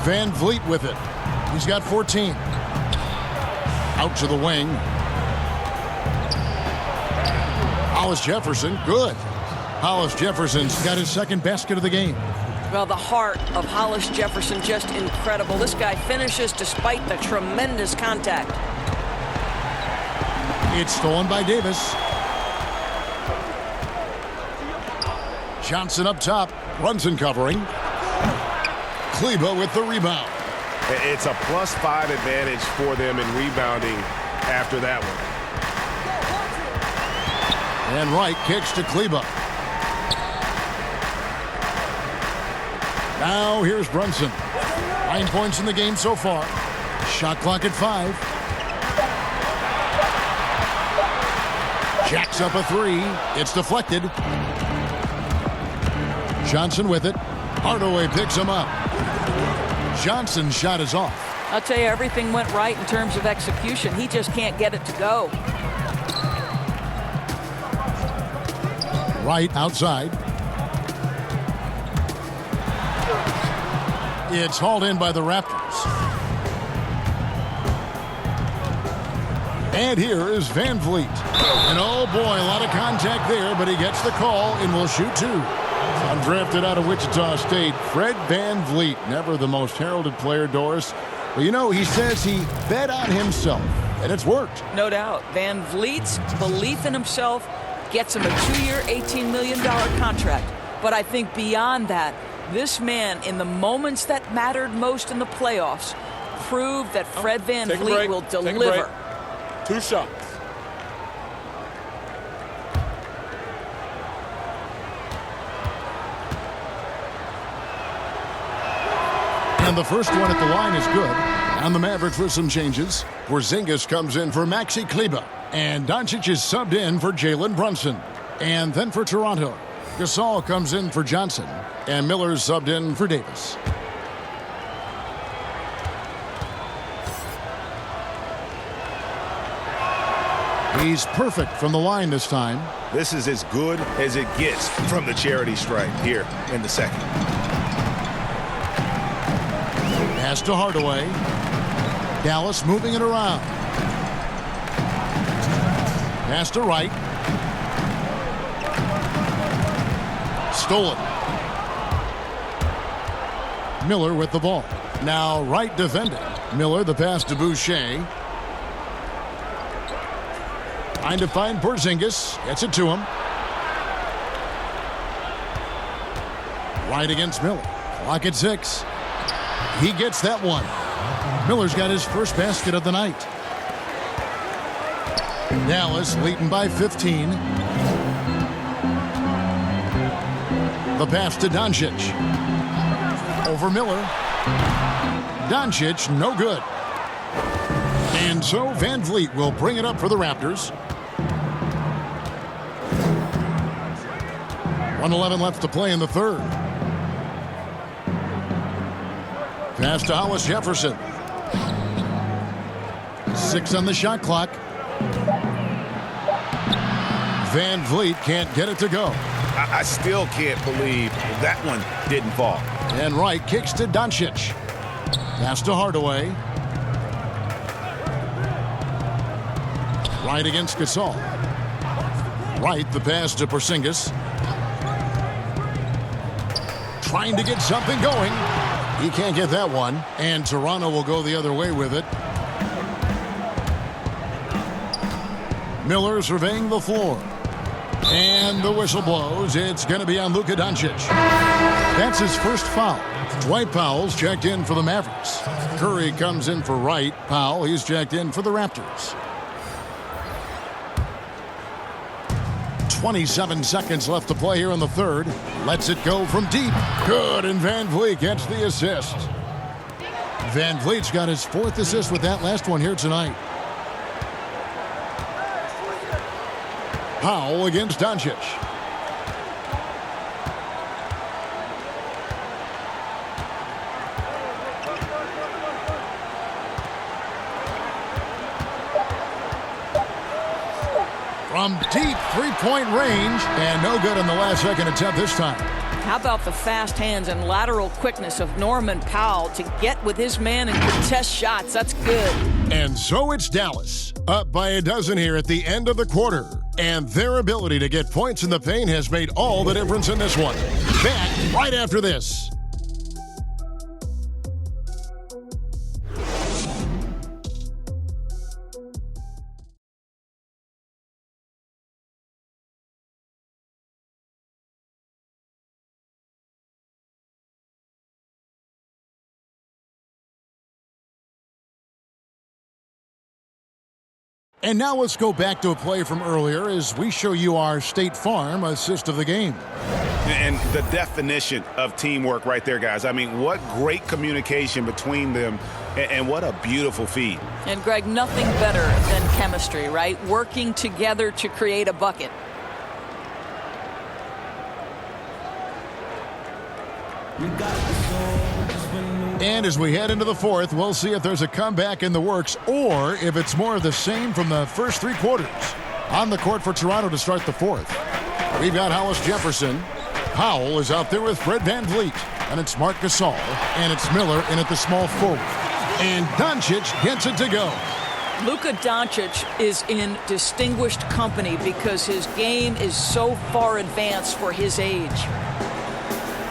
Van Vliet with it. He's got 14. Out to the wing. Hollis Jefferson, good. Hollis Jefferson's got his second basket of the game. Well, the heart of Hollis Jefferson, just incredible. This guy finishes despite the tremendous contact. It's stolen by Davis. Johnson up top. Brunson covering. Kleber with the rebound. It's a +5 advantage for them in rebounding after that one. And Wright kicks to Kleber. Now here's Brunson. 9 points in the game so far. Shot clock at 5. Jacks up a 3. It's deflected. Johnson with it. Hardaway picks him up. Johnson's shot is off. I'll tell you, everything went right in terms of execution. He just can't get it to go. Right outside. It's hauled in by the Raptors. And here is Van Vliet. And oh boy, a lot of contact there, but he gets the call and will shoot 2. Undrafted out of Wichita State, Fred Van Vliet. Never the most heralded player, Doris. But you know, he says he bet on himself, and it's worked. No doubt. Van Vliet's belief in himself gets him a 2-year, $18 million contract. But I think beyond that, this man, in the moments that mattered most in the playoffs, proved that Fred Van Vliet will deliver. 2 shots. And the first one at the line is good. And the Mavericks with some changes. Porzingis comes in for Maxi Kleber. And Doncic is subbed in for Jalen Brunson. And then for Toronto, Gasol comes in for Johnson. And Miller's subbed in for Davis. He's perfect from the line this time. This is as good as it gets from the charity stripe here in the second. Pass to Hardaway. Dallas moving it around. Pass to Wright. Stolen. Miller with the ball. Now Wright defending. Miller the pass to Boucher. Trying to find Porzingis. Gets it to him. Wright against Miller. Clock at 6. He gets that one. Miller's got his first basket of the night. Dallas leading by 15. The pass to Doncic. Over Miller. Doncic, no good. And so Van Vliet will bring it up for the Raptors. 1:11 left to play in the third. Pass to Hollis Jefferson. 6 on the shot clock. Van Vliet can't get it to go. I still can't believe that one didn't fall. And Wright kicks to Doncic. Pass to Hardaway. Wright against Gasol. Wright, the pass to Porzingis. Trying to get something going. He can't get that one. And Toronto will go the other way with it. Miller surveying the floor. And the whistle blows. It's going to be on Luka Doncic. That's his first foul. Dwight Powell's checked in for the Mavericks. Curry comes in for Wright. Powell, he's checked in for the Raptors. 27 seconds left to play here in the third. Lets it go from deep. Good, and Van Vliet gets the assist. Van Vliet's got his 4th assist with that last one here tonight. Powell against Doncic. From deep three-point range, and no good on the last second attempt this time. How about the fast hands and lateral quickness of Norman Powell to get with his man and contest shots? That's good. And so it's Dallas, up by a dozen here at the end of the quarter. And their ability to get points in the paint has made all the difference in this one. Back right after this. And now let's go back to a play from earlier as we show you our State Farm assist of the game. And the definition of teamwork right there, guys. I mean, what great communication between them, and what a beautiful feed. And, Greg, nothing better than chemistry, right? Working together to create a bucket. And as we head into the fourth, we'll see if there's a comeback in the works or if it's more of the same from the first 3 quarters. On the court for Toronto to start the fourth. We've got Hollis Jefferson. Powell is out there with Fred Van Vliet. And it's Marc Gasol. And it's Miller in at the small forward. And Doncic gets it to go. Luka Doncic is in distinguished company because his game is so far advanced for his age.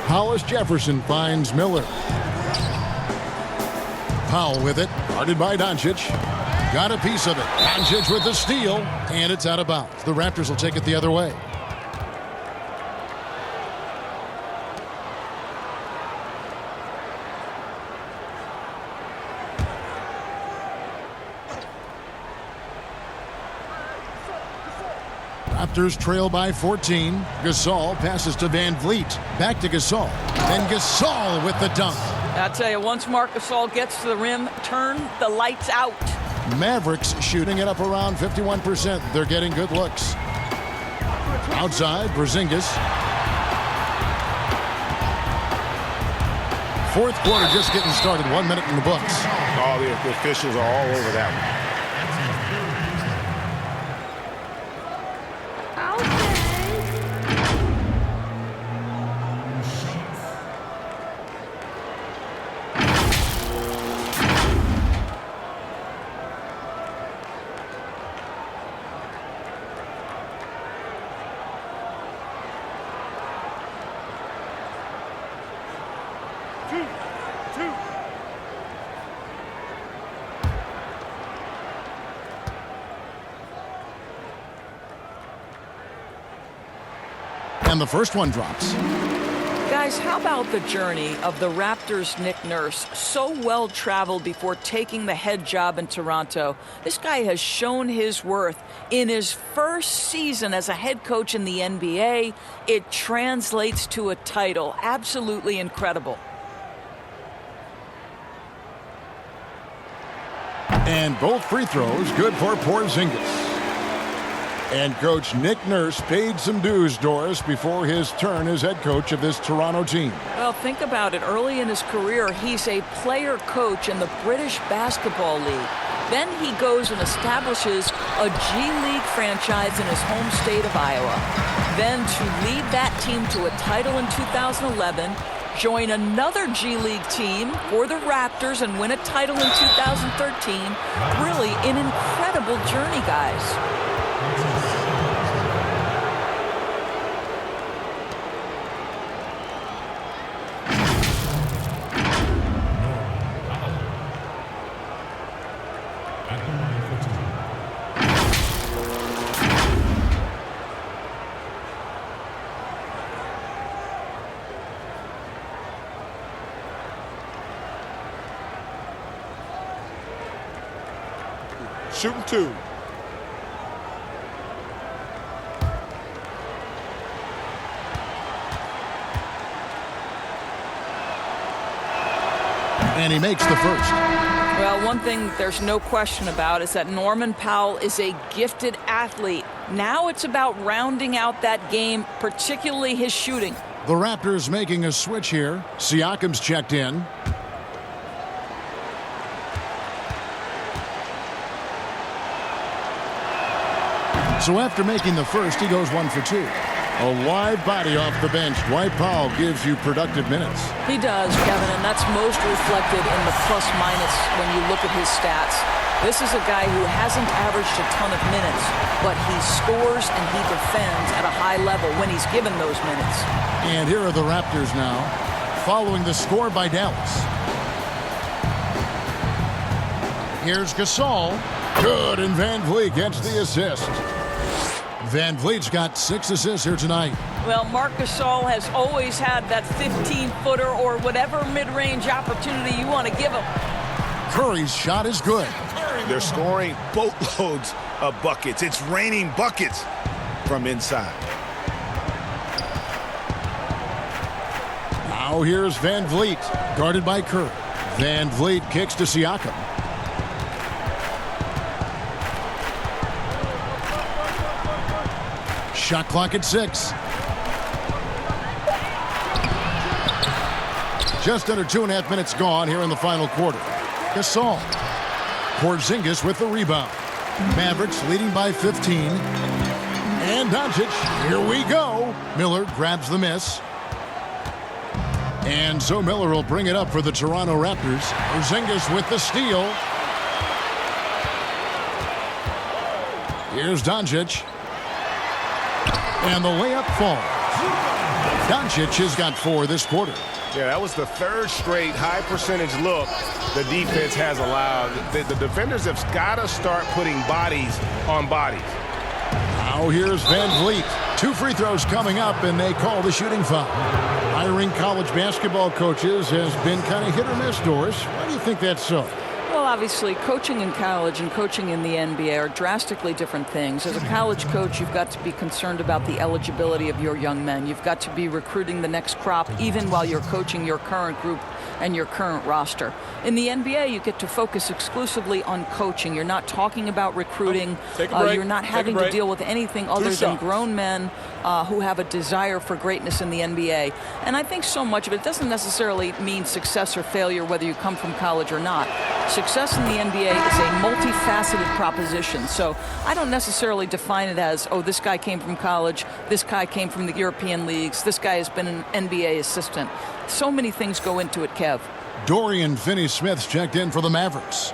Hollis Jefferson finds Miller. Powell with it, guarded by Doncic. Got a piece of it. Doncic with the steal, and it's out of bounds. The Raptors will take it the other way. Raptors trail by 14. Gasol passes to Van Vliet. Back to Gasol. Then Gasol with the dunk. I'll tell you, once Marc Gasol gets to the rim, turn the lights out. Mavericks shooting it up around 51%. They're getting good looks. Outside, Porzingis. Fourth quarter just getting started. 1 minute in the books. All the officials are all over that one. And the first one drops. Guys, how about the journey of the Raptors' Nick Nurse? So well traveled before taking the head job in Toronto. This guy has shown his worth. In his first season as a head coach in the NBA, it translates to a title. Absolutely incredible. And both free throws good for Porzingis. And Coach Nick Nurse paid some dues, Doris, before his turn as head coach of this Toronto team. Well, think about it. Early in his career, he's a player coach in the British Basketball League. Then he goes and establishes a G League franchise in his home state of Iowa. Then to lead that team to a title in 2011, join another G League team for the Raptors and win a title in 2013. Really an incredible journey, guys. Shooting 2. And he makes the first. Well, one thing there's no question about is that Norman Powell is a gifted athlete. Now it's about rounding out that game, particularly his shooting. The Raptors making a switch here. Siakam's checked in. So after making the first, he goes 1 for 2. A live body off the bench. Dwight Powell gives you productive minutes. He does, Kevin, and that's most reflected in the plus-minus when you look at his stats. This is a guy who hasn't averaged a ton of minutes, but he scores and he defends at a high level when he's given those minutes. And here are the Raptors now, following the score by Dallas. Here's Gasol. Good, and Van Vliet gets the assist. Van Vliet's got 6 assists here tonight. Well, Marc Gasol has always had that 15-footer or whatever mid-range opportunity you want to give him. Curry's shot is good. They're scoring boatloads of buckets. It's raining buckets from inside. Now here's Van Vliet, guarded by Curry. Van Vliet kicks to Siakam. Shot clock at 6. Just under 2.5 minutes gone here in the final quarter. Gasol. Porzingis with the rebound. Mavericks leading by 15. And Doncic, here we go. Miller grabs the miss. And so Miller will bring it up for the Toronto Raptors. Porzingis with the steal. Here's Doncic. And the layup falls. Doncic has got 4 this quarter. Yeah, that was the 3rd straight high percentage look the defense has allowed. The defenders have got to start putting bodies on bodies. Now here's Van Vliet. 2 free throws coming up, and they call the shooting foul. Hiring college basketball coaches has been kind of hit or miss, Doris. Why do you think that's so? Well, obviously, coaching in college and coaching in the NBA are drastically different things. As a college coach, you've got to be concerned about the eligibility of your young men. You've got to be recruiting the next crop, even while you're coaching your current group and your current roster. In the NBA, you get to focus exclusively on coaching. You're not talking about recruiting. You're not having to deal with anything other than grown men who have a desire for greatness in the NBA. And I think so much of it doesn't necessarily mean success or failure, whether you come from college or not. Success in the NBA is a multifaceted proposition. So I don't necessarily define it as, oh, this guy came from college, this guy came from the European leagues, this guy has been an NBA assistant. So many things go into it, Kev. Dorian Finney-Smith's checked in for the Mavericks.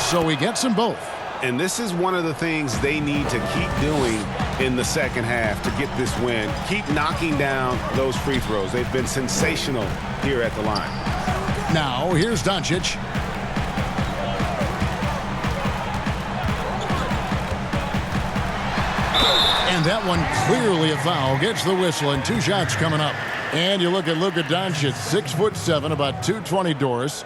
So he gets them both. And this is one of the things they need to keep doing in the second half to get this win. Keep knocking down those free throws. They've been sensational here at the line. Now here's Doncic. And that one clearly a foul. Gets the whistle, and 2 shots coming up. And you look at Luka Doncic, 6'7", about 220, Doris.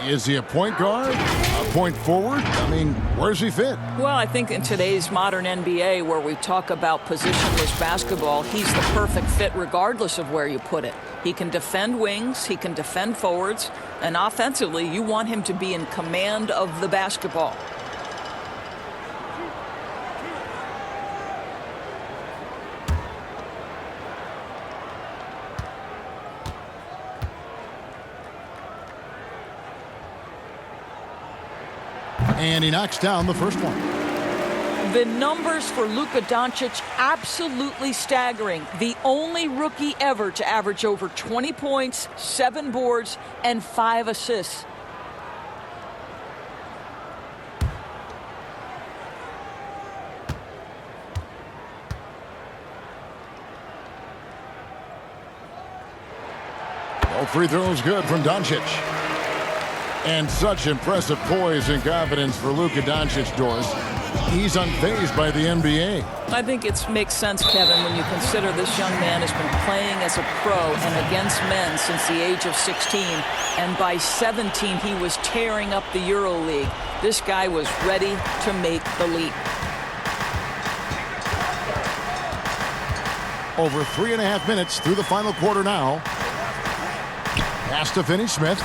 Is he a point guard? A point forward? I mean, where's he fit? Well, I think in today's modern NBA, where we talk about positionless basketball, he's the perfect fit regardless of where you put it. He can defend wings, he can defend forwards, and offensively, you want him to be in command of the basketball. And he knocks down the first one. The numbers for Luka Doncic absolutely staggering. The only rookie ever to average over 20 points, 7 boards, and 5 assists. Both free throws good from Doncic. And such impressive poise and confidence for Luka Doncic, Doris. He's unfazed by the NBA. I think it makes sense, Kevin, when you consider this young man has been playing as a pro and against men since the age of 16. And by 17, he was tearing up the EuroLeague. This guy was ready to make the leap. Over 3.5 minutes through the final quarter now. Pass to Finney-Smith.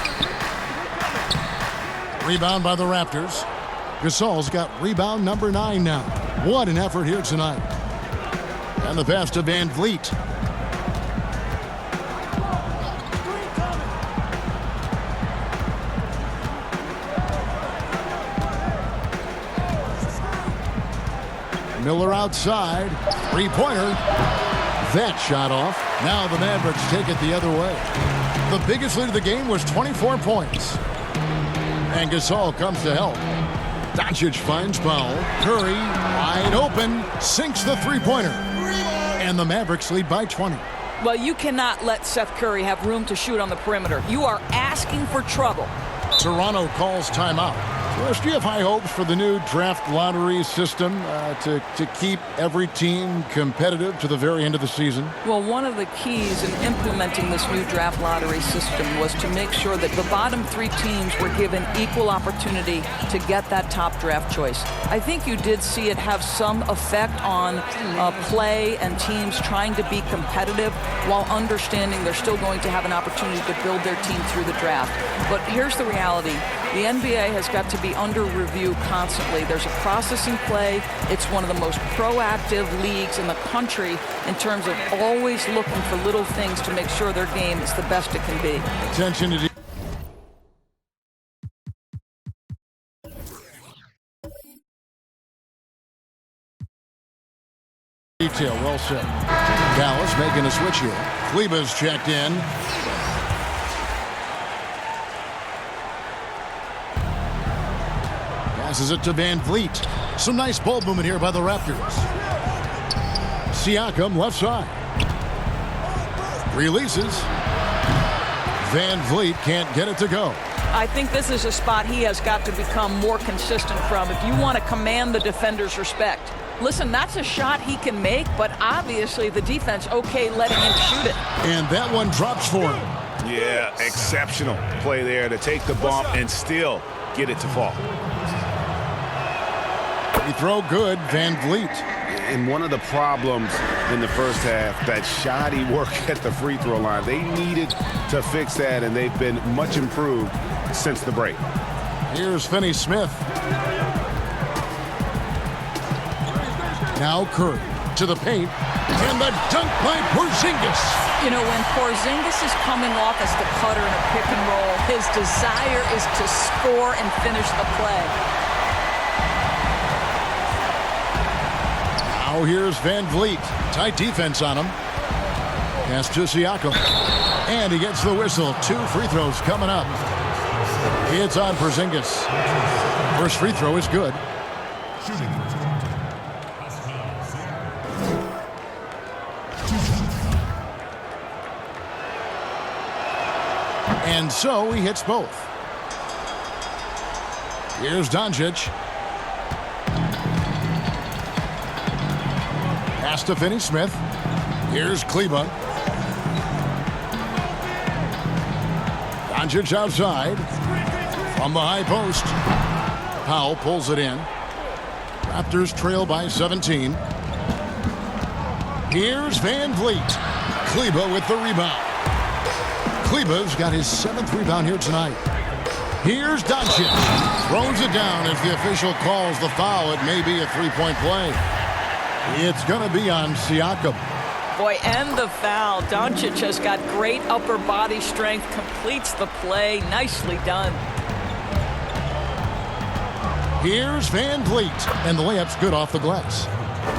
Rebound by the Raptors. Gasol's got rebound number 9 now. What an effort here tonight. And the pass to Van Vliet. Miller outside. Three-pointer. That shot off. Now the Mavericks take it the other way. The biggest lead of the game was 24 points. And Gasol comes to help. Doncic finds Powell. Curry, wide open, sinks the three-pointer. And the Mavericks lead by 20. Well, you cannot let Seth Curry have room to shoot on the perimeter. You are asking for trouble. Toronto calls timeout. Rush, do you have high hopes for the new draft lottery system to keep every team competitive to the very end of the season? Well, one of the keys in implementing this new draft lottery system was to make sure that the bottom 3 teams were given equal opportunity to get that top draft choice. I think you did see it have some effect on play and teams trying to be competitive while understanding they're still going to have an opportunity to build their team through the draft. But here's the reality. The NBA has got to be under review constantly. There's a process in play. It's one of the most proactive leagues in the country in terms of always looking for little things to make sure their game is the best it can be. Attention to detail. Well said. Dallas making a switch here. Kleba's checked in. Passes it to Van Vliet. Some nice ball movement here by the Raptors. Siakam left side. Releases. Van Vliet can't get it to go. I think this is a spot he has got to become more consistent from if you want to command the defender's respect. Listen, that's a shot he can make, but obviously the defense okay letting him shoot it. And that one drops for him. Yeah, exceptional play there to take the bump and still get it to fall. Free throw good, Van Vliet. And one of the problems in the first half, that shoddy work at the free throw line. They needed to fix that, and they've been much improved since the break. Here's Finney-Smith. Now Curry to the paint. And the dunk by Porzingis. You know, when Porzingis is coming off as the cutter in a pick and roll, his desire is to score and finish the play. Now here's Van Vliet. Tight defense on him. Pass to Siakam. And he gets the whistle. 2 free throws coming up. It's on Porzingis. First free throw is good. And so he hits both. Here's Doncic. Pass to Finney-Smith. Here's Kleba. Doncic outside. From the high post, Powell pulls it in. Raptors trail by 17. Here's Van Vliet. Kleba with the rebound. Kleba's got his 7th rebound here tonight. Here's Doncic. Throws it down as the official calls the foul. It may be a three-point play. It's going to be on Siakam. Boy, and the foul. Doncic has got great upper body strength, completes the play. Nicely done. Here's Van Vliet, and the layup's good off the glass.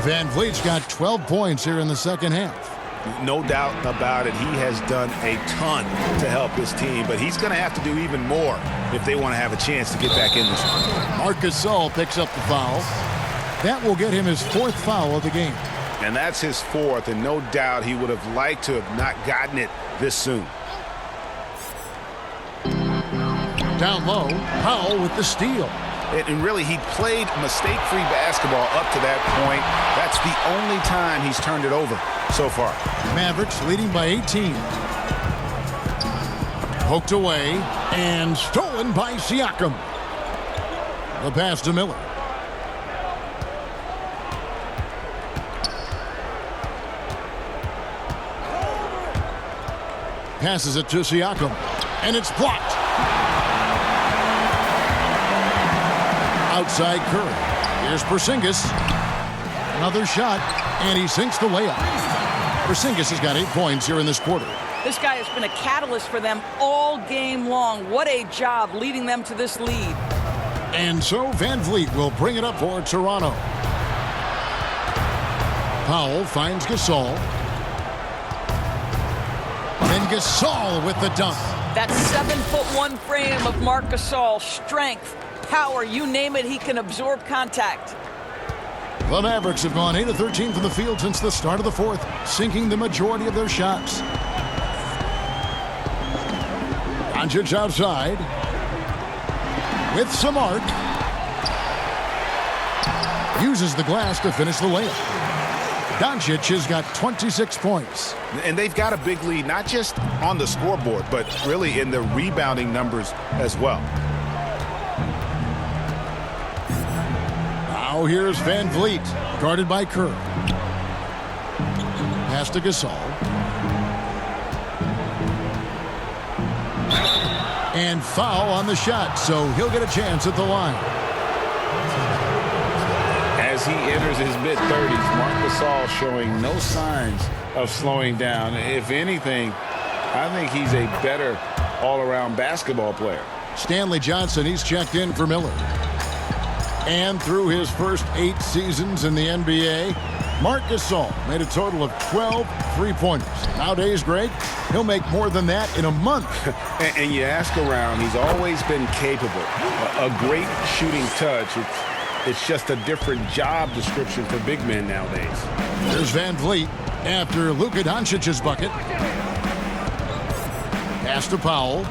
Van Vliet's got 12 points here in the second half. No doubt about it. He has done a ton to help his team, but he's going to have to do even more if they want to have a chance to get back in this one. Marc Gasol picks up the foul. That will get him his 4th foul of the game. And that's his 4th, and no doubt he would have liked to have not gotten it this soon. Down low, Powell with the steal. And really, he played mistake-free basketball up to that point. That's the only time he's turned it over so far. Mavericks leading by 18. Poked away and stolen by Siakam. The pass to Miller. Passes it to Siakam, and it's blocked. Outside Curry. Here's Porzingis. Another shot, and he sinks the layup. Porzingis has got 8 points here in this quarter. This guy has been a catalyst for them all game long. What a job leading them to this lead. And so Van Vliet will bring it up for Toronto. Powell finds Gasol. And Gasol with the dunk. That 7'1" frame of Marc Gasol, strength, power, you name it, he can absorb contact. The Mavericks have gone 8 of 13 from the field since the start of the 4th, sinking the majority of their shots. Doncic outside with Samart. Uses the glass to finish the layup. Doncic has got 26 points. And they've got a big lead, not just on the scoreboard, but really in the rebounding numbers as well. Now here's Van Vliet, guarded by Kerr. Pass to Gasol. And foul on the shot, so he'll get a chance at the line. As he enters his mid-30s, Marc Gasol showing no signs of slowing down. If anything, I think he's a better all-around basketball player. Stanley Johnson, he's checked in for Miller. And through his first 8 seasons in the NBA, Marc Gasol made a total of 12 three-pointers. Nowadays, Greg, he'll make more than that in a month. And you ask around, he's always been capable. A great shooting touch. It's just a different job description for big men nowadays. There's Van Vliet after Luka Doncic's bucket. Pass to Powell.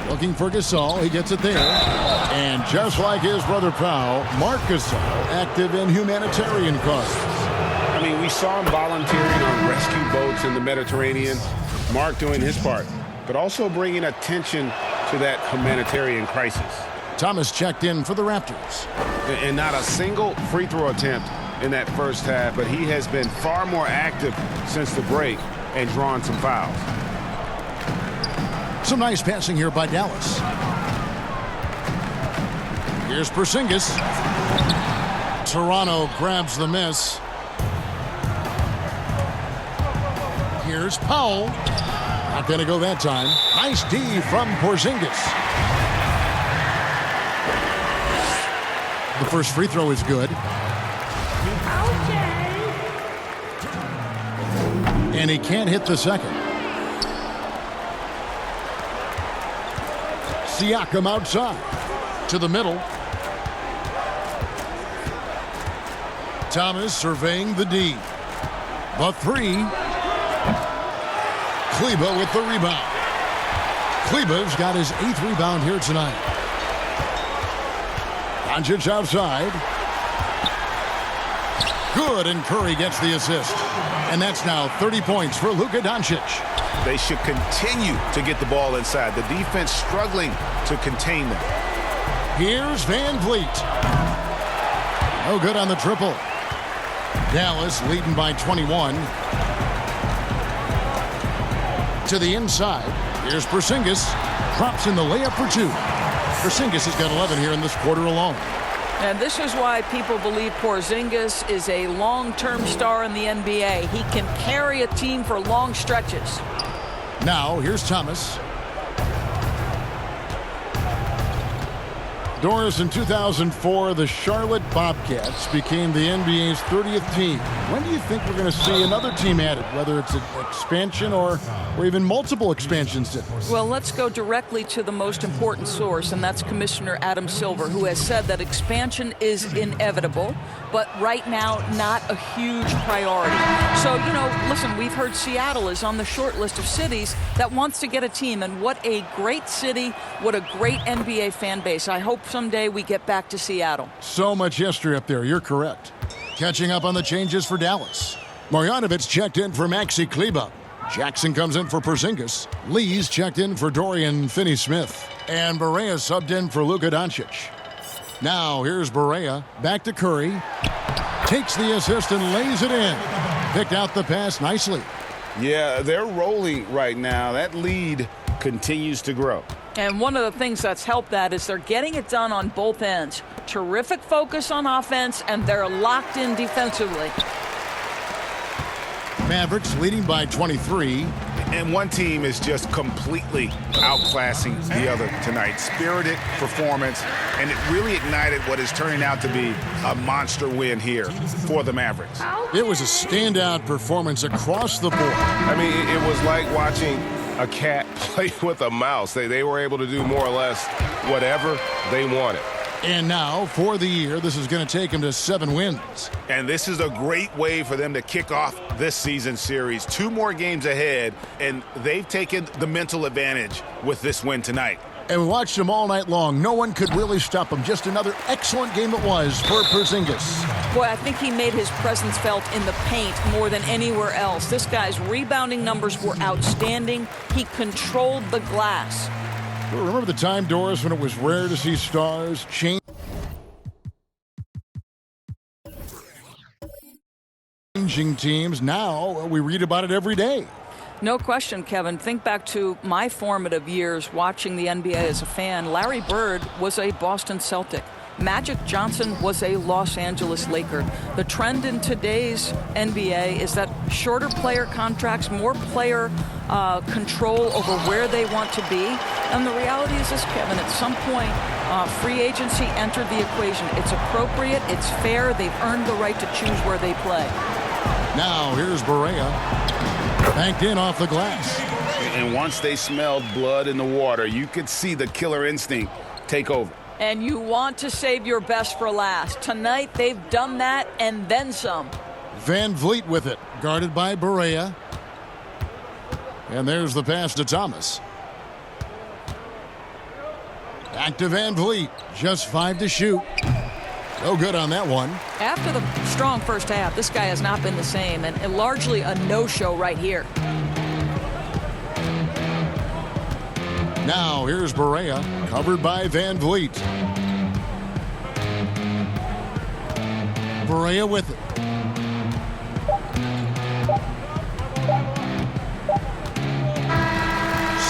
Looking for Gasol. He gets it there. And just like his brother Powell, Marc Gasol active in humanitarian causes. I mean, we saw him volunteering on rescue boats in the Mediterranean. Marc doing his part, but also bringing attention to that humanitarian crisis. Thomas checked in for the Raptors. And not a single free throw attempt in that first half, but he has been far more active since the break and drawn some fouls. Some nice passing here by Dallas. Here's Porzingis. Toronto grabs the miss. Here's Powell. Not going to go that time. Nice D from Porzingis. The first free throw is good. And he can't hit the second. Siakam outside. To the middle. Thomas surveying the D. The three. Kleba with the rebound. Kleba's got his 8th rebound here tonight. Doncic outside. Good, and Curry gets the assist. And that's now 30 points for Luka Doncic. They should continue to get the ball inside. The defense struggling to contain them. Here's Van Vliet. No good on the triple. Dallas leading by 21. To the inside. Here's Porzingis. Drops in the layup for 2. Porzingis has got 11 here in this quarter alone. And this is why people believe Porzingis is a long-term star in the NBA. He can carry a team for long stretches. Now, here's Thomas. Doris, in 2004, the Charlotte Bobcats became the NBA's 30th team. When do you think we're going to see another team added, whether it's an expansion or even multiple expansions? Well, let's go directly to the most important source, and that's Commissioner Adam Silver, who has said that expansion is inevitable, but right now not a huge priority. So, listen, we've heard Seattle is on the short list of cities that wants to get a team, and what a great city, what a great NBA fan base. I hope someday we get back to Seattle. So much history up there. You're correct. Catching up on the changes for Dallas. Marjanovic checked in for Maxi Kleber. Jackson comes in for Porzingis. Lee's checked in for Dorian Finney-Smith. And Barea subbed in for Luka Doncic. Now here's Barea. Back to Curry. Takes the assist and lays it in. Picked out the pass nicely. Yeah, they're rolling right now. That lead continues to grow. And one of the things that's helped that is they're getting it done on both ends. Terrific focus on offense, and they're locked in defensively. Mavericks leading by 23. And one team is just completely outclassing the other tonight. Spirited performance, and it really ignited what is turning out to be a monster win here for the Mavericks. It was a standout performance across the board. I mean, it was like watching a cat play with a mouse. They were able to do more or less whatever they wanted. And now, for the year, this is going to take them to 7 wins. And this is a great way for them to kick off this season series. 2 more games ahead, and they've taken the mental advantage with this win tonight. And we watched them all night long. No one could really stop them. Just another excellent game it was for Porzingis. Boy, I think he made his presence felt in the paint more than anywhere else. This guy's rebounding numbers were outstanding. He controlled the glass. Remember the time, Doris, when it was rare to see stars changing teams? Now we read about it every day. No question, Kevin. Think back to my formative years watching the NBA as a fan. Larry Bird was a Boston Celtic. Magic Johnson was a Los Angeles Laker. The trend in today's NBA is that shorter player contracts, more player control over where they want to be. And the reality is this, Kevin, at some point, free agency entered the equation. It's appropriate, it's fair, they've earned the right to choose where they play. Now here's Barea. Banked in off the glass. And once they smelled blood in the water, you could see the killer instinct take over. And you want to save your best for last. Tonight, they've done that and then some. Van Vliet with it, guarded by Barea. And there's the pass to Thomas. Back to Van Vliet. Just 5 to shoot. No good on that one. After the strong first half, this guy has not been the same, and largely a no-show right here. Now here's Barea, covered by Van Vliet. Barea with it.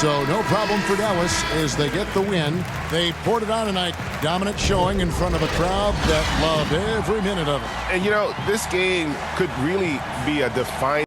So no problem for Dallas as they get the win. They poured it on tonight. Dominant showing in front of a crowd that loved every minute of it. And, this game could really be a defining